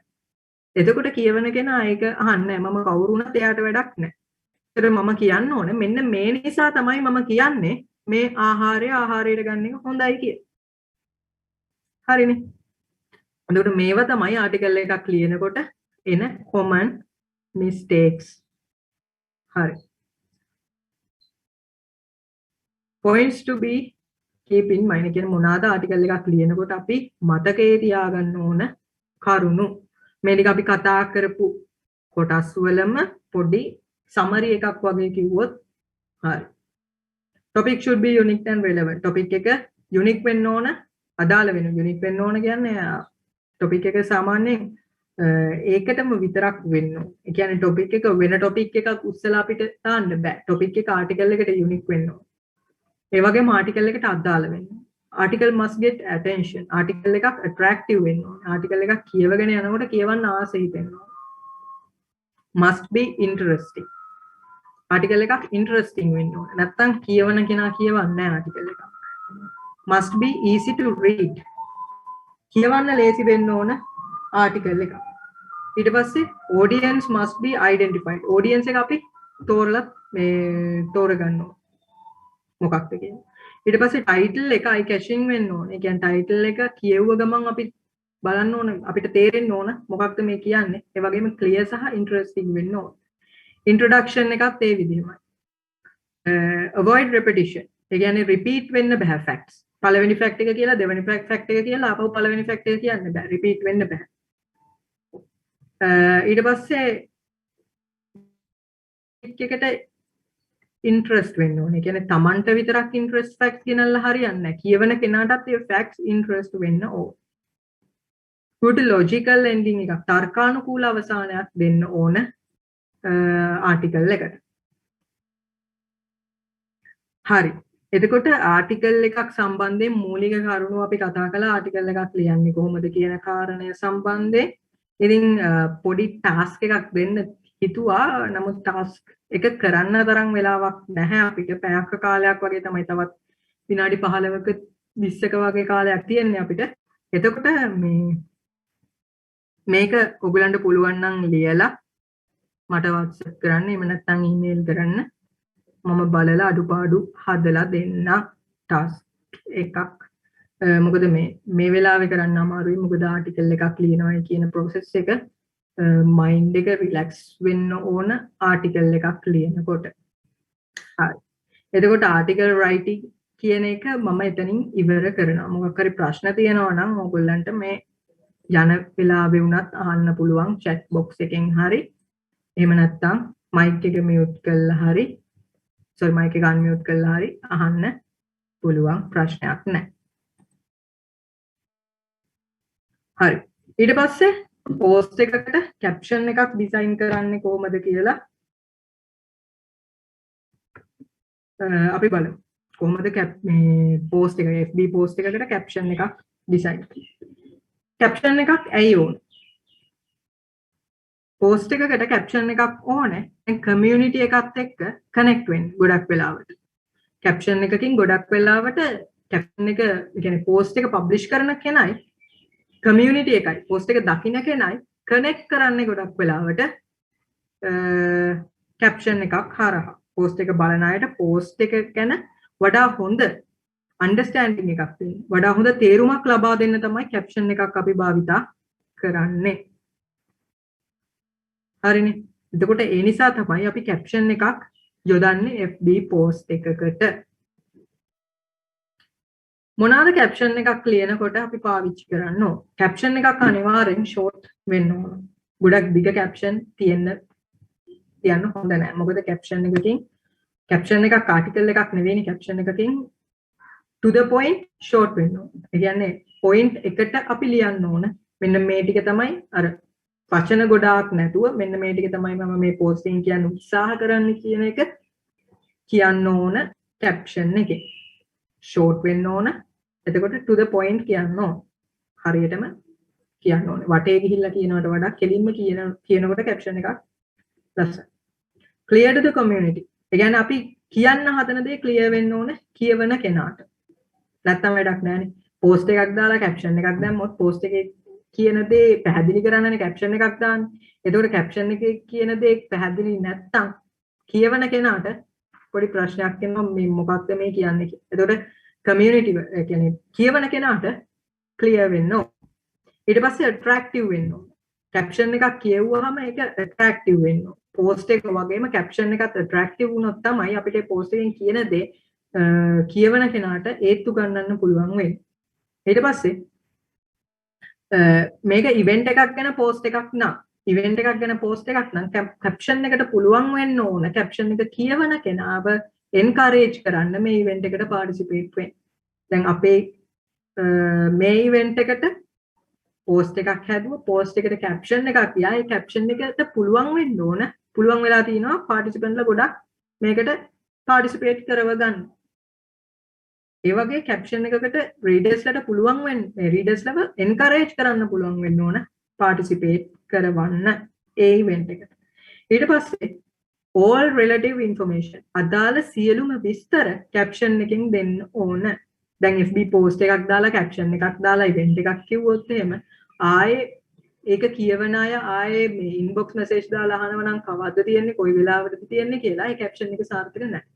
එතකොට කියවන කෙනා ඒක අහන්නේ නැහැ. මම කවුරු වුණත් එයාට වැඩක් නැහැ. ඒතර මම කියන්න ඕනේ මෙන්න මේ නිසා තමයි මම කියන්නේ මේ ආහාරයට ගන්න එක හොඳයි කියලා. හරිනේ. එතකොට මේවා තමයි ආටිකල් එකක් ලියනකොට එන common mistakes. හරි. points to be keep in mind. කියන්නේ මොනවාද ආටිකල් එකක් ලියනකොට අපි මතකයේ තියාගන්න ඕන කරුණු. මේ ටික අපි කතා කරපු කොටස් වලම පොඩි summary එකක් වගේ කිව්වොත් හරි. topic should be unique and relevant. topic එක unique වෙන්න ඕන, අදාළ වෙන unique වෙන්න ඕන කියන්නේ topic එක සාමාන්‍යයෙන් ඒකටම විතරක් වෙන්න ඕන. ඒ කියන්නේ topic එක වෙන topic එකක් උස්සලා අපිට දාන්න බෑ. topic එක article එකට unique වෙන්න ඕන. ඒ වගේම article එකට අදාළ වෙන්න ඕන. article must get attention. article එකක් attractive වෙන්න ඕන. article එකක් කියවගෙන යනකොට කියවන්න ආස හිතෙන්න ඕන. must be interesting. article එකක් interesting වෙන්න ඕන. නැත්තම් කියවන කෙනා කියවන්නේ නැහැ article එකක්. must be easy to read. කියවන්න ලේසි වෙන්න ඕන article එකක්. ඊට පස්සේ audience must be identified. audience එක අපි තෝරගන්න ඕන. මොකක්ද කියන්නේ. ඊට පස්සේ title එක eye catching වෙන්න ඕන. ඒ කියන්නේ title එක කියවුව ගමන් අපි බලන්න ඕන අපිට තේරෙන්න ඕන මොකක්ද මේ කියන්නේ. ඒ වගේම clear සහ interesting වෙන්න ඕන. introduction එකත් ඒ විදිහමයි. avoid repetition. ඒ කියන්නේ repeat වෙන්න බෑ facts. පළවෙනි fact එක කියලා දෙවෙනි fact එක කියලා ආපහු පළවෙනි fact එක කියන්න බෑ. repeat වෙන්න බෑ. ඊට පස්සේ එකට interest වෙන්න ඕනේ. ඒ කියන්නේ Tamanට විතරක් interest facts ගෙනල්ලා හරියන්නේ නැහැ. කියවන කෙනාටත් ඒ facts interest වෙන්න ඕනේ. good logical ending එකක් තර්කානුකූල අවසානයක් දෙන්න ඕන ආටිකල් එකට. හරි. එතකොට ආටිකල් එකක් සම්බන්ධයෙන් මූලික කරුණු අපි කතා කළා ආටිකල් එකක් ලියන්නේ කොහොමද කියන කාරණය සම්බන්ධයෙන්. ඉතින් පොඩි ටාස්ක් එකක් දෙන්න හිතුවා. නමුත් ටාස්ක් එක කරන්න තරම් වෙලාවක් නැහැ අපිට. පැයක් කාලයක් වගේ තමයි තවත් විනාඩි 15ක 20ක වගේ කාලයක් තියෙන්නේ අපිට. එතකොට මේක ඔයගලන්ට පුළුවන් නම් ලියලා මට WhatsApp කරන්න. එහෙම නැත්නම් email කරන්න. මම බලලා අඩුපාඩු හදලා දෙන්න ටාස්ක් එකක්. මොකද මේ වෙලාවේ කරන්න අමාරුයි. මොකද ආටිකල් එකක් ලියනවා කියන process එක මයින්ඩ් එක රිලැක්ස් වෙන්න ඕන ආටිකල් එකක් ලියනකොට. හරි. එතකොට ආටිකල් රයිටිං කියන එක මම එතනින් ඉවර කරනවා. මොකක් හරි ප්‍රශ්න තියෙනවා නම් ඕගොල්ලන්ට මේ යන වෙලාවෙ වුණත් අහන්න පුළුවන් chat box එකෙන් හරි. එහෙම නැත්නම් mic එක mute කරලා හරි mic එක unmute කරලා හරි අහන්න පුළුවන් ප්‍රශ්නයක් නැහැ. හරි. ඊට පස්සේ post එකකට caption එකක් design කරන්නේ කොහොමද කියලා අපි බලමු. කොහොමද මේ post එක FB post එකකට caption එකක් design කරන්නේ. caption එකක් ඇයි ඕනේ? post එකකට caption එකක් ඕනේ. දැන් community එකත් එක්ක connect වෙන්න ගොඩක් වෙලාවට. caption එකකින් ගොඩක් වෙලාවට caption එක කියන්නේ post එක publish කරන කෙනයි community එකයි post එක දකින්න කෙනයි connect කරන්නේ ගොඩක් වෙලාවට caption එකක් හරහා. post එක බලන අයට post එක ගැන වඩා හොඳ understanding එකක් දෙන්න. වඩා හොඳ තේරුමක් ලබා දෙන්න තමයි caption එකක් අපි භාවිතා කරන්නේ. හරිනේ. එතකොට ඒ නිසා තමයි අපි caption එකක් යොදන්නේ FB post එකකට. මොනවාද caption එකක් ලියනකොට අපි පාවිච්චි කරන්න ඕන? caption එකක් අනිවාර්යෙන් short වෙන්න ඕන. ගොඩක් දිග caption තියන්න හොඳ නැහැ. මොකද caption එකකින් caption එකක් article එකක් නෙවෙයිනේ caption එකකින් to the point short වෙන්න ඕන. ඒ කියන්නේ point එකට අපි ලියන්න ඕන. මෙන්න මේ ටික තමයි අර වචන ගොඩාක් නැතුව මෙන්න මේ ටික තමයි මම මේ posting කියන්න උත්සාහ කරන්නේ කියන එක කියන්න ඕන caption එකේ. short වෙන්න ඕන. එතකොට to the point කියන්න ඕන. හරියටම කියන්න ඕනේ. වටේ ගිහිල්ලා කියනවට වඩා කෙලින්ම කියනකොට caption එකක් ලස්සන. clear to the community. ඒ කියන්නේ අපි කියන්න හදන දේ clear වෙන්න ඕනේ කියවන කෙනාට. නැත්තම් වැඩක් නැහැනේ. post එකක් දාලා caption එකක් දැම්මොත් post එකේ කියන දේ පැහැදිලි කරන්නනේ caption එකක් දාන්නේ. එතකොට caption එකේ කියන දේ පැහැදිලි නැත්තම් කියවන කෙනාට පොඩි ප්‍රශ්නයක් එනවා මේ මොකක්ද මේ කියන්නේ කියලා. එතකොට community කියන්නේ කියවන කෙනාට clear වෙන්න ඕන. ඊට පස්සේ attractive වෙන්න ඕන. caption එකක් කියවුවාම ඒක attractive වෙන්න ඕන. post එක වගේම caption එකත් attractive වුණොත් තමයි අපිට post එකෙන් කියන දේ කියවන කෙනාට ඒත්තු ගන්නන්න පුළුවන් වෙන්නේ. ඊට පස්සේ මේක event එකක් ගැන post එකක් නම් event එකක් ගැන post එකක් නම් caption එකට පුළුවන් වෙන්න ඕන caption එක කියවන කෙනාව encourage කරන්න මේ event එකට participate වෙන්න. දැන් අපේ මේ event එකට post එකක් හැදුවා post එකට caption එකක් තියා ඒ caption එකට පුළුවන් වෙන්න ඕන පුළුවන් වෙලා තිනවා participantලා ගොඩක් මේකට participate කරව ගන්න. ඒ වගේ caption එකකට readersලට පුළුවන් වෙන්නේ readersලව encourage කරන්න පුළුවන් වෙන්න ඕන participate කරවන්න ඒ event එකට. ඊට පස්සේ all relative information අදාළ සියලුම විස්තර caption එකෙන් දෙන්න ඕන. දැන් FB post එකක් දාලා caption එකක් දාලා event එකක් කිව්වොත් එහෙම ආයේ ඒක කියවන අය ආයේ මේ inbox message දාලා අහනවා නම් කවද්ද තියෙන්නේ කොයි වෙලාවටද තියෙන්නේ කියලා ඒ caption එක සාර්ථක නැහැ.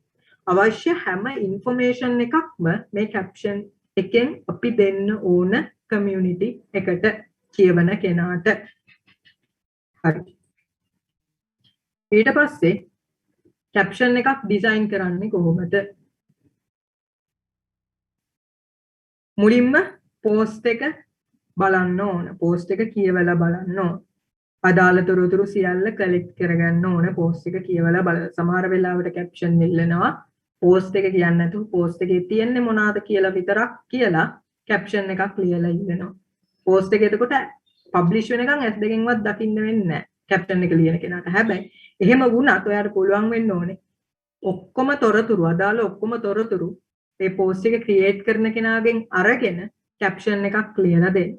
අවශ්‍ය හැම information එකක්ම මේ caption එකෙන් අපි දෙන්න ඕන community එකට කියවන කෙනාට. හරි. ඊට පස්සේ caption එකක් design කරන්නේ කොහොමද? මුලින්ම post එක බලන්න ඕන. post එක කියවලා බලන්න ඕන. අදාළ තොරතුරු සියල්ල collect කරගන්න ඕන post එක කියවලා බලලා. සමහර වෙලාවට caption ඉල්ලනවා post එක කියන්නේ නැතුව post එකේ තියෙන්නේ මොනවාද කියලා විතරක් කියලා caption එකක් ලියලා ඉන්නනවා. post එක එතකොට පබ්ලිෂ් වෙනකන් S දෙකෙන්වත් දකින්න වෙන්නේ නැහැ කැප්ෂන් එක ලියන කෙනාට. හැබැයි එහෙම වුණත් ඔයාලට පුළුවන් වෙන්න ඕනේ ඔක්කොම තොරතුරු අදාළ ඔක්කොම තොරතුරු ඒ පෝස්ට් එක ක්‍රියේට් කරන කෙනාගෙන් අරගෙන කැප්ෂන් එකක් ලියලා දෙන්න.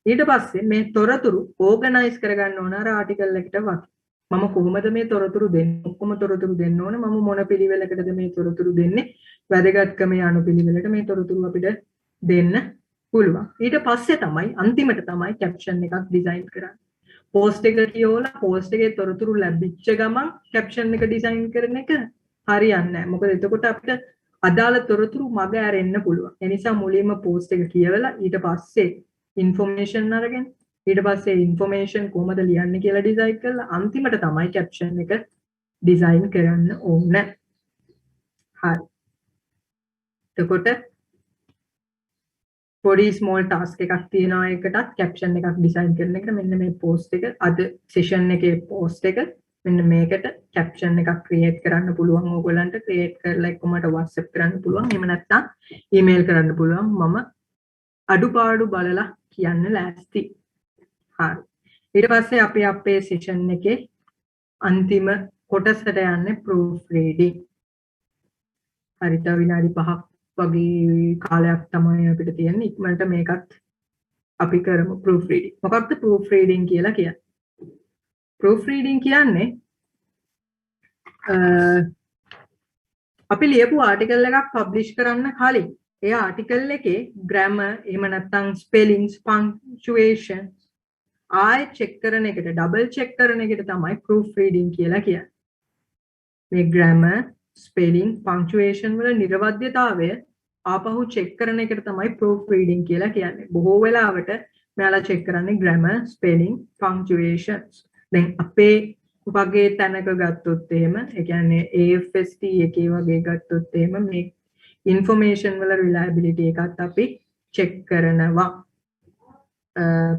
ඊට පස්සේ මේ තොරතුරු ඕගනයිස් කරගන්න ඕන අර ආටිකල් එකට වගේ. මම කොහොමද මේ තොරතුරු දෙන්නේ? ඔක්කොම තොරතුරු දෙන්න ඕන. මම මොන පිළිවෙලකටද මේ තොරතුරු දෙන්නේ? වැදගත්කමේ අනුපිළිවෙලට මේ තොරතුරු අපිට දෙන්න පුළුවන්. ඊට පස්සේ තමයි අන්තිමට තමයි කැප්ෂන් එකක් ඩිසයින් කරන්නේ. පෝස්ට් එක කියවලා පෝස්ට් එකේ තොරතුරු ලැබිච්ච ගමන් කැප්ෂන් එක ඩිසයින් කරන එක හරියන්නේ නැහැ. මොකද එතකොට අපිට අදාළ තොරතුරු මග ඇරෙන්න පුළුවන්. ඒ නිසා මුලින්ම පෝස්ට් එක කියවලා ඊට පස්සේ ඉන්ෆෝමේෂන් අරගෙන ඊට පස්සේ ඉන්ෆෝමේෂන් කොහොමද ලියන්නේ කියලා ඩිසයින් කරලා අන්තිමට තමයි කැප්ෂන් එක ඩිසයින් කරන්න ඕන. හරි. එතකොට පොඩි ස්මෝල් ටාස්ක් එකක් තියෙනවා එකටත් කැප්ෂන් එකක් ඩිසයින් කරන එකට මෙන්න මේ පෝස්ට් එක අද සෙෂන් එකේ පෝස්ට් එක මෙන්න මේකට කැප්ෂන් එකක් ක්‍රියේට් කරන්න පුළුවන් ඕගොල්ලන්ට ක්‍රියේට් කරලා එක්කමට WhatsApp කරන්න පුළුවන් එහෙම නැත්නම් ඊමේල් කරන්න පුළුවන් මම අඩුපාඩු බලලා කියන්න ලෑස්ති. හරි. ඊට පස්සේ අපි අපේ සෙෂන් එකේ අන්තිම කොටසට යන්නේ ප්‍රූෆ් රීඩින්. හරි. තව විනාඩි 5ක් වගේ කාලයක් තමයි අපිට තියෙන්නේ. ඉක්මනට මේකත් අපි කරමු ප්‍රූෆ් රීඩින්. මොකක්ද ප්‍රූෆ් රීඩින් කියලා කියන්නේ? ප්‍රූෆ් රීඩින් කියන්නේ අපි ලියපු ආටිකල් එකක් පබ්ලිෂ් කරන්න කලින් ඒ ආටිකල් එකේ grammar එහෙම නැත්නම් spellings punctuation ආයෙ චෙක් කරන එකට ඩබල් චෙක් කරන එකට තමයි ප්‍රූෆ් රීඩින් කියලා කියන්නේ. මේ grammar spelling punctuation වල නිර්වද්‍යතාවය ආපහු චෙක් කරන එකට තමයි ප්‍රූෆ් රීඩින් කියලා කියන්නේ. බොහෝ වෙලාවට මෙයාලා චෙක් කරන්නේ grammar spelling punctuations. දැන් අපේ වගේ තැනක ගත්තොත් එහෙම ඒ කියන්නේ AFST එකේ වගේ ගත්තොත් එහෙම මේ information වල reliability එකත් අපි check කරනවා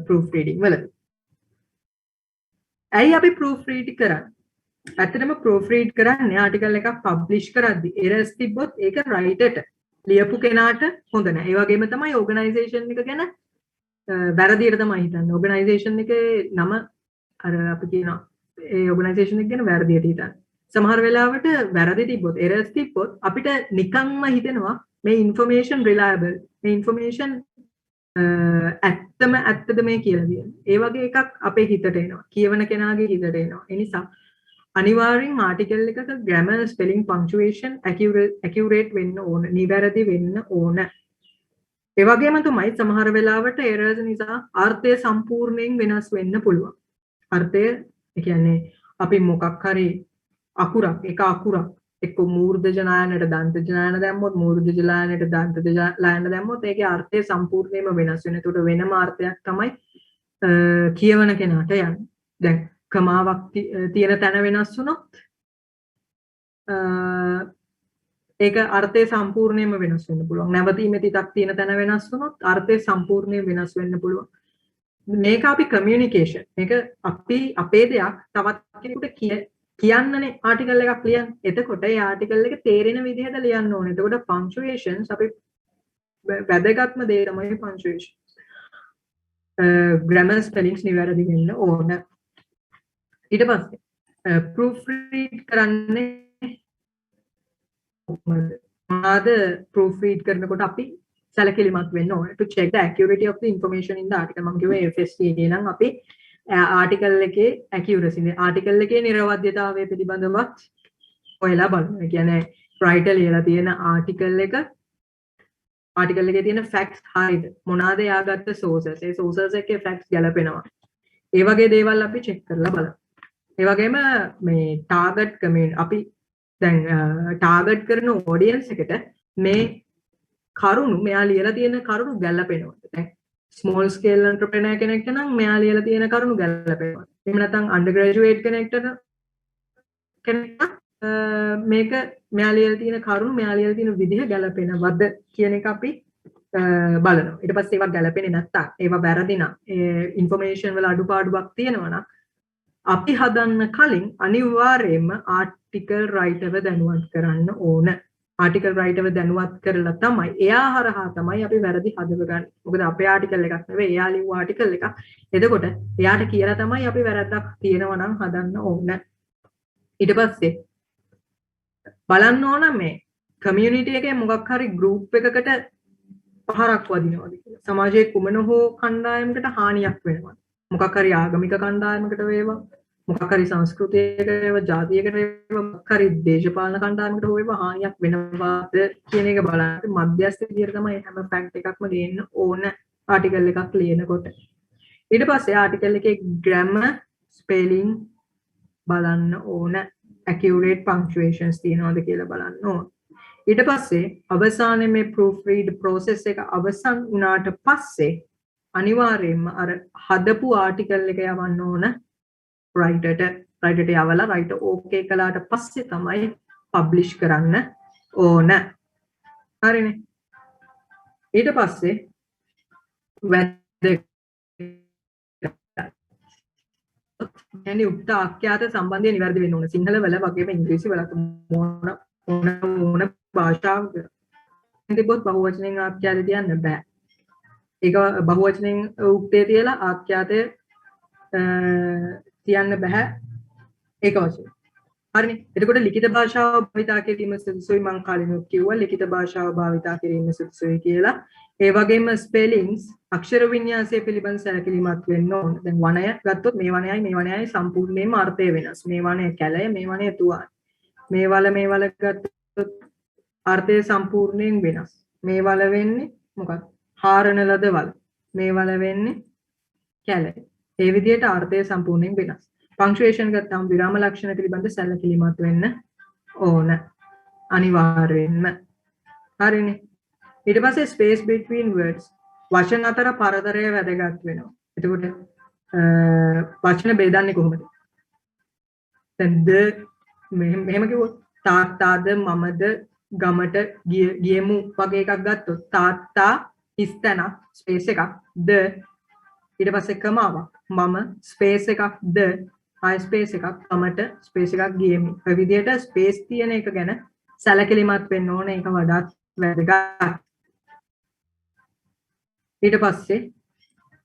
proof reading වල. ඇයි අපි proof read කරන්නේ? ඇත්තටම proof read කරන්නේ article එකක් publish කරද්දී errors තිබ්බොත් ඒක writer ට ලියපු කෙනාට හොඳ නැහැ. ඒ වගේම තමයි organization එක ගැන වැරදියට තමයි හිතන්නේ. organization එකේ නම අර අපි කියනවා ඒ organization එක ගැන වැරදියට හිතන්නේ. සමහර වෙලාවට වැරදි තිබ්බොත් errors තිබ්බොත් අපිට නිකන්ම හිතෙනවා මේ information reliable මේ information ඇත්තද මේ කියලා කියන්නේ. ඒ වගේ එකක් අපේ හිතට එනවා. කියවන කෙනාගේ හිතට එනවා. ඒ නිසා අනිවාර්යෙන් ආටිකල් එකක grammar spelling punctuation accurate වෙන්න ඕන. නිවැරදි වෙන්න ඕන. ඒ වගේම තමයි සමහර වෙලාවට errors නිසා අර්ථය සම්පූර්ණයෙන් වෙනස් වෙන්න පුළුවන්. අර්ථය ඒ කියන්නේ අපි මොකක් හරි අකුරක් එක අකුරක් එක්ක මූර්ධ ජනායනට දන්ත ජනායන දැම්මොත් මූර්ධ ජනායනට දන්ත ජනායන දැම්මොත් ඒකේ අර්ථය සම්පූර්ණයෙන්ම වෙනස් වෙනවා. ඒකට වෙනම අර්ථයක් තමයි කියවන කෙනාට යන්නේ. දැන් කමාවක් තියෙන තැන වෙනස් වුණොත් ඒක අර්ථය සම්පූර්ණයෙන්ම වෙනස් වෙන්න පුළුවන්. නැවතීමේ තිතක් තියෙන තැන වෙනස් වුණොත් අර්ථය සම්පූර්ණයෙන් වෙනස් වෙන්න පුළුවන්. මේක අපි කමියුනිකේෂන්. මේක අපි අපේ දෙයක් තවත් කෙනෙකුට කියන්නනේ ආටිකල් එකක් ලියන්න. එතකොට ඒ ආටිකල් එක තේරෙන විදිහට ලියන්න ඕනේ. එතකොට punctuations අපි වැදගත්ම දේ තමයි punctuation. grammar spellings නිවැරදි වෙන්න ඕන. ඊට පස්සේ proof read කරන්නේ මොනවාද? proof read කරනකොට අපි සැලකිලිමත් වෙන්න ඕනේ to check the accuracy of the information in the article. මම කිව්වා FST නම් අපි ආටිකල් එකේ accuracy ආටිකල් එකේ නිර්වද්‍යතාවය පිළිබඳවත් ඔයලා බලන්න. ඒ කියන්නේ writer ලියලා තියෙන ආටිකල් එකේ තියෙන facts හරියද? මොනවාද යාගත්ත sources? ඒ sources එකේ facts ගැලපෙනවා. ඒ වගේ දේවල් අපි check කරලා බලමු. ඒ වගේම මේ target community අපි දැන් target කරන audience එකට මේ කරුණු මෙයා ලියලා තියෙන කරුණු ගැලපෙනවද? දැන් small scale entrepreneur කෙනෙක්ට නම් මෙයා ලියලා තියෙන කරුණු ගැලපෙනවා. එහෙම නැත්නම් undergraduate කෙනෙක්ට මේක මෙයා ලියලා තියෙන කරුණු මෙයා ලියලා තියෙන විදිහ ගැලපෙනවද කියන එක අපි බලනවා. ඊට පස්සේ ඒවා ගැලපෙන්නේ නැත්නම් ඒවා වැරදි නම් information වල අඩුපාඩුවක් තියෙනවා නම් අපි හදන්න කලින් අනිවාර්යයෙන්ම article writer ව දැනුවත් කරන්න ඕන. ආටිකල් රයිටර්ව දැනුවත් කරලා තමයි එයා හරහා තමයි අපි වැරදි හදවගන්නේ. මොකද අපේ ආටිකල් එකක් නෙවෙයි එයා ලියපු ආටිකල් එකක්. එතකොට එයාට කියලා තමයි අපි වැරද්දක් තියෙනවා නම් හදන්න ඕන. ඊට පස්සේ බලන්න ඕන මේ කමියුනිටි එකේ මොකක් හරි ගෲප් එකකට පහරක් වදිනවද කියලා. සමාජයේ කුමන හෝ කණ්ඩායමකට හානියක් වෙනවා. මොකක් හරි ආගමික කණ්ඩායමකට වේවා, මොකක් හරි සංස්කෘතියකට වේවා, ජාතියකට වේවා, මොකක් හරි දේශපාලන කණ්ඩායමකට හෝ වේවා හානියක් වෙනවාද කියන එක බලන්න මධ්‍යස්ථ විදියට තමයි හැම ෆැක්ට් එකක්ම දෙන්න ඕන ආටිකල් එකක් ලියනකොට. ඊට පස්සේ ආටිකල් එකේ grammar, spelling බලන්න ඕන. accurate punctuations තියනවාද කියලා බලන්න ඕන. ඊට පස්සේ අවසානයේ මේ proofread process එක අවසන් වුණාට පස්සේ අනිවාර්යයෙන්ම අර හදපු ආටිකල් එක යවන්න ඕන writerට යවලා writer okay කළාට පස්සේ තමයි publish කරන්න ඕන. හරිනේ. ඊට පස්සේ يعني උක්ත ආඛ්‍යාත සම්බන්ධය නිවැරදි වෙන්න ඕන. සිංහල වල වගේම ඉංග්‍රීසි වලත් මොන භාෂාවක තිබ්බොත් බහුවචනෙන් ආඛ්‍යාත තියන්න බෑ. ඒක බහුවචනෙන් උක්තේ තියලා ආඛ්‍යාතය තියන්න බෑ ඒක වශයෙන්. හරිනේ. එතකොට ලිඛිත භාෂාව භාවිතා කිරීම සුදුසුයි මම කලිනුත් කිව්වා ලිඛිත භාෂාව භාවිතා කිරීම සුදුසුයි කියලා. ඒ වගේම ස්පෙලිංස් අක්ෂර වින්‍යාසය පිළිබඳ සැලකිලිමත් වෙන්න ඕන. දැන් වණය ගත්තොත් මේ වණයයි සම්පූර්ණයෙන්ම අර්ථය වෙනස්. මේ වණය කැලය, මේ වණය තුවාල. මේ වල ගත්තොත් අර්ථය සම්පූර්ණයෙන් වෙනස්. මේ වල වෙන්නේ මොකක්ද? හාරන ලද වල. මේ වල වෙන්නේ කැලය. ඒ විදිහට අර්ථය සම්පූර්ණයෙන් වෙනස්. පංක්චුේෂන් ගත්තාම විරාම ලක්ෂණ පිළිබඳ සැලකිලිමත් වෙන්න ඕන. අනිවාර්යයෙන්ම. හරිනේ. ඊට පස්සේ space between words වචන අතර පරතරය වැදගත් වෙනවා. එතකොට වචන බෙදන්නේ කොහොමද? දැන් මෙහෙම කිව්වොත් තාත්තාද මමද ගමට ගියමු වගේ එකක් ගත්තොත් තාත්තා ඉස්තන ස්පේස් එකක් ද ඊට පස්සේ කමාවක් මම ස්පේස් එකක් ද ආයි ස්පේස් එකක් ගමට ස්පේස් එකක් ගියමු. ඔය විදිහට ස්පේස් තියෙන එක ගැන සැලකිලිමත් වෙන්න ඕනේ. ඒක වඩාත් වැදගත්. ඊට පස්සේ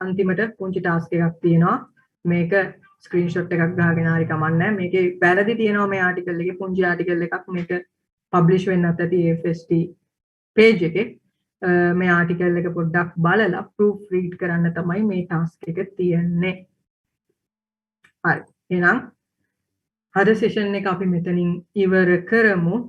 අන්තිමට පුංචි ටාස්ක් එකක් තියෙනවා. මේක ස්ක්‍රීන්ෂොට් එකක් ගහගෙන හරි කමන්නේ. මේකේ වැරදි තියෙනවා මේ ආටිකල් එකේ පුංචි ආටිකල් එකක් මේක පබ්ලිෂ් වෙන්නත් ඇති AFST page එකේ. මේ ආටිකල් එක පොඩ්ඩක් බලලා ප්‍රූෆ් රීඩ් කරන්න තමයි මේ ටාස්ක් එක තියෙන්නේ. හරි. එහෙනම් අද සෙෂන් එක අපි මෙතනින් ඉවර කරමු.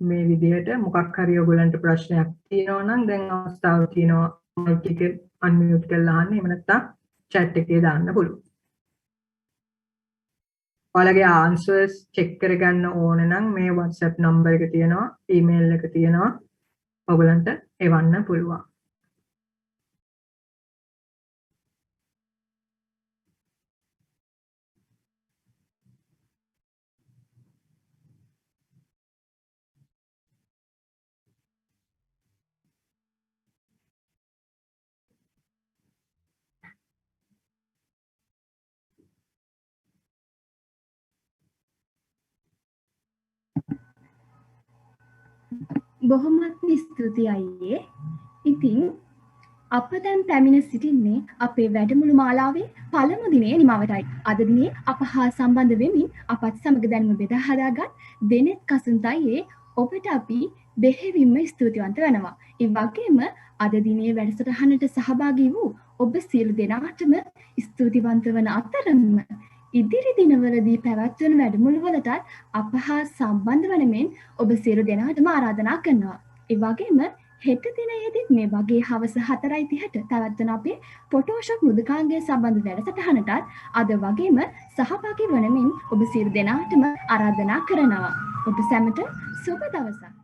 මේ විදිහට මොකක් හරි ඔයගොල්ලන්ට ප්‍රශ්නයක් තියෙනවා නම් දැන් අවස්ථාව තියෙනවා මයික් එක අන්මියුට් කරලා අහන්න. එහෙම නැත්නම් chat එකේ දාන්න පුළුවන්. ඔයාලගේ answers check කරගන්න ඕන නම් මේ WhatsApp number එක තියෙනවා, email එක තියෙනවා. ඔයගොල්ලන්ට එවන්න පුළුවන්. බොහොමත්ම ස්තුතියි අයියේ. ඉතින් අප දැන් පැමිණ සිටින්නේ අපේ වැඩමුළු මාලාවේ පළමු දිනේ නිමවටයි. අද දිනේ අප හා සම්බන්ධ වෙමින් අපත් සමග දැනුම බෙදා හදාගත් දෙනෙත් කසුන්තයියේ ඔබට අපි බෙහෙවින්ම ස්තුතිවන්ත වෙනවා. ඒ වගේම අද දිනේ වැඩසටහනට සහභාගී වූ ඔබ සියලු දෙනාටම ස්තුතිවන්ත වන අතරම ඉදිරි දිනවලදී පැවැත්වන වැඩමුළුවලටත් අප හා සම්බන්ධ වන මෙන් ඔබ සියලු දෙනාටම ආරාධනා කරනවා. ඒ වගේම හෙට දිනයේදීත් මේ වගේ හවස 4:30ට පැවැත්වන අපේ ෆොටෝෂොප් මෘදුකාංගය සම්බන්ධ වැඩසටහනටත් අද වගේම සහභාගී වන මෙන් ඔබ සියලු දෙනාටම ආරාධනා කරනවා. ඔබ සැමට සුබ දවසක්.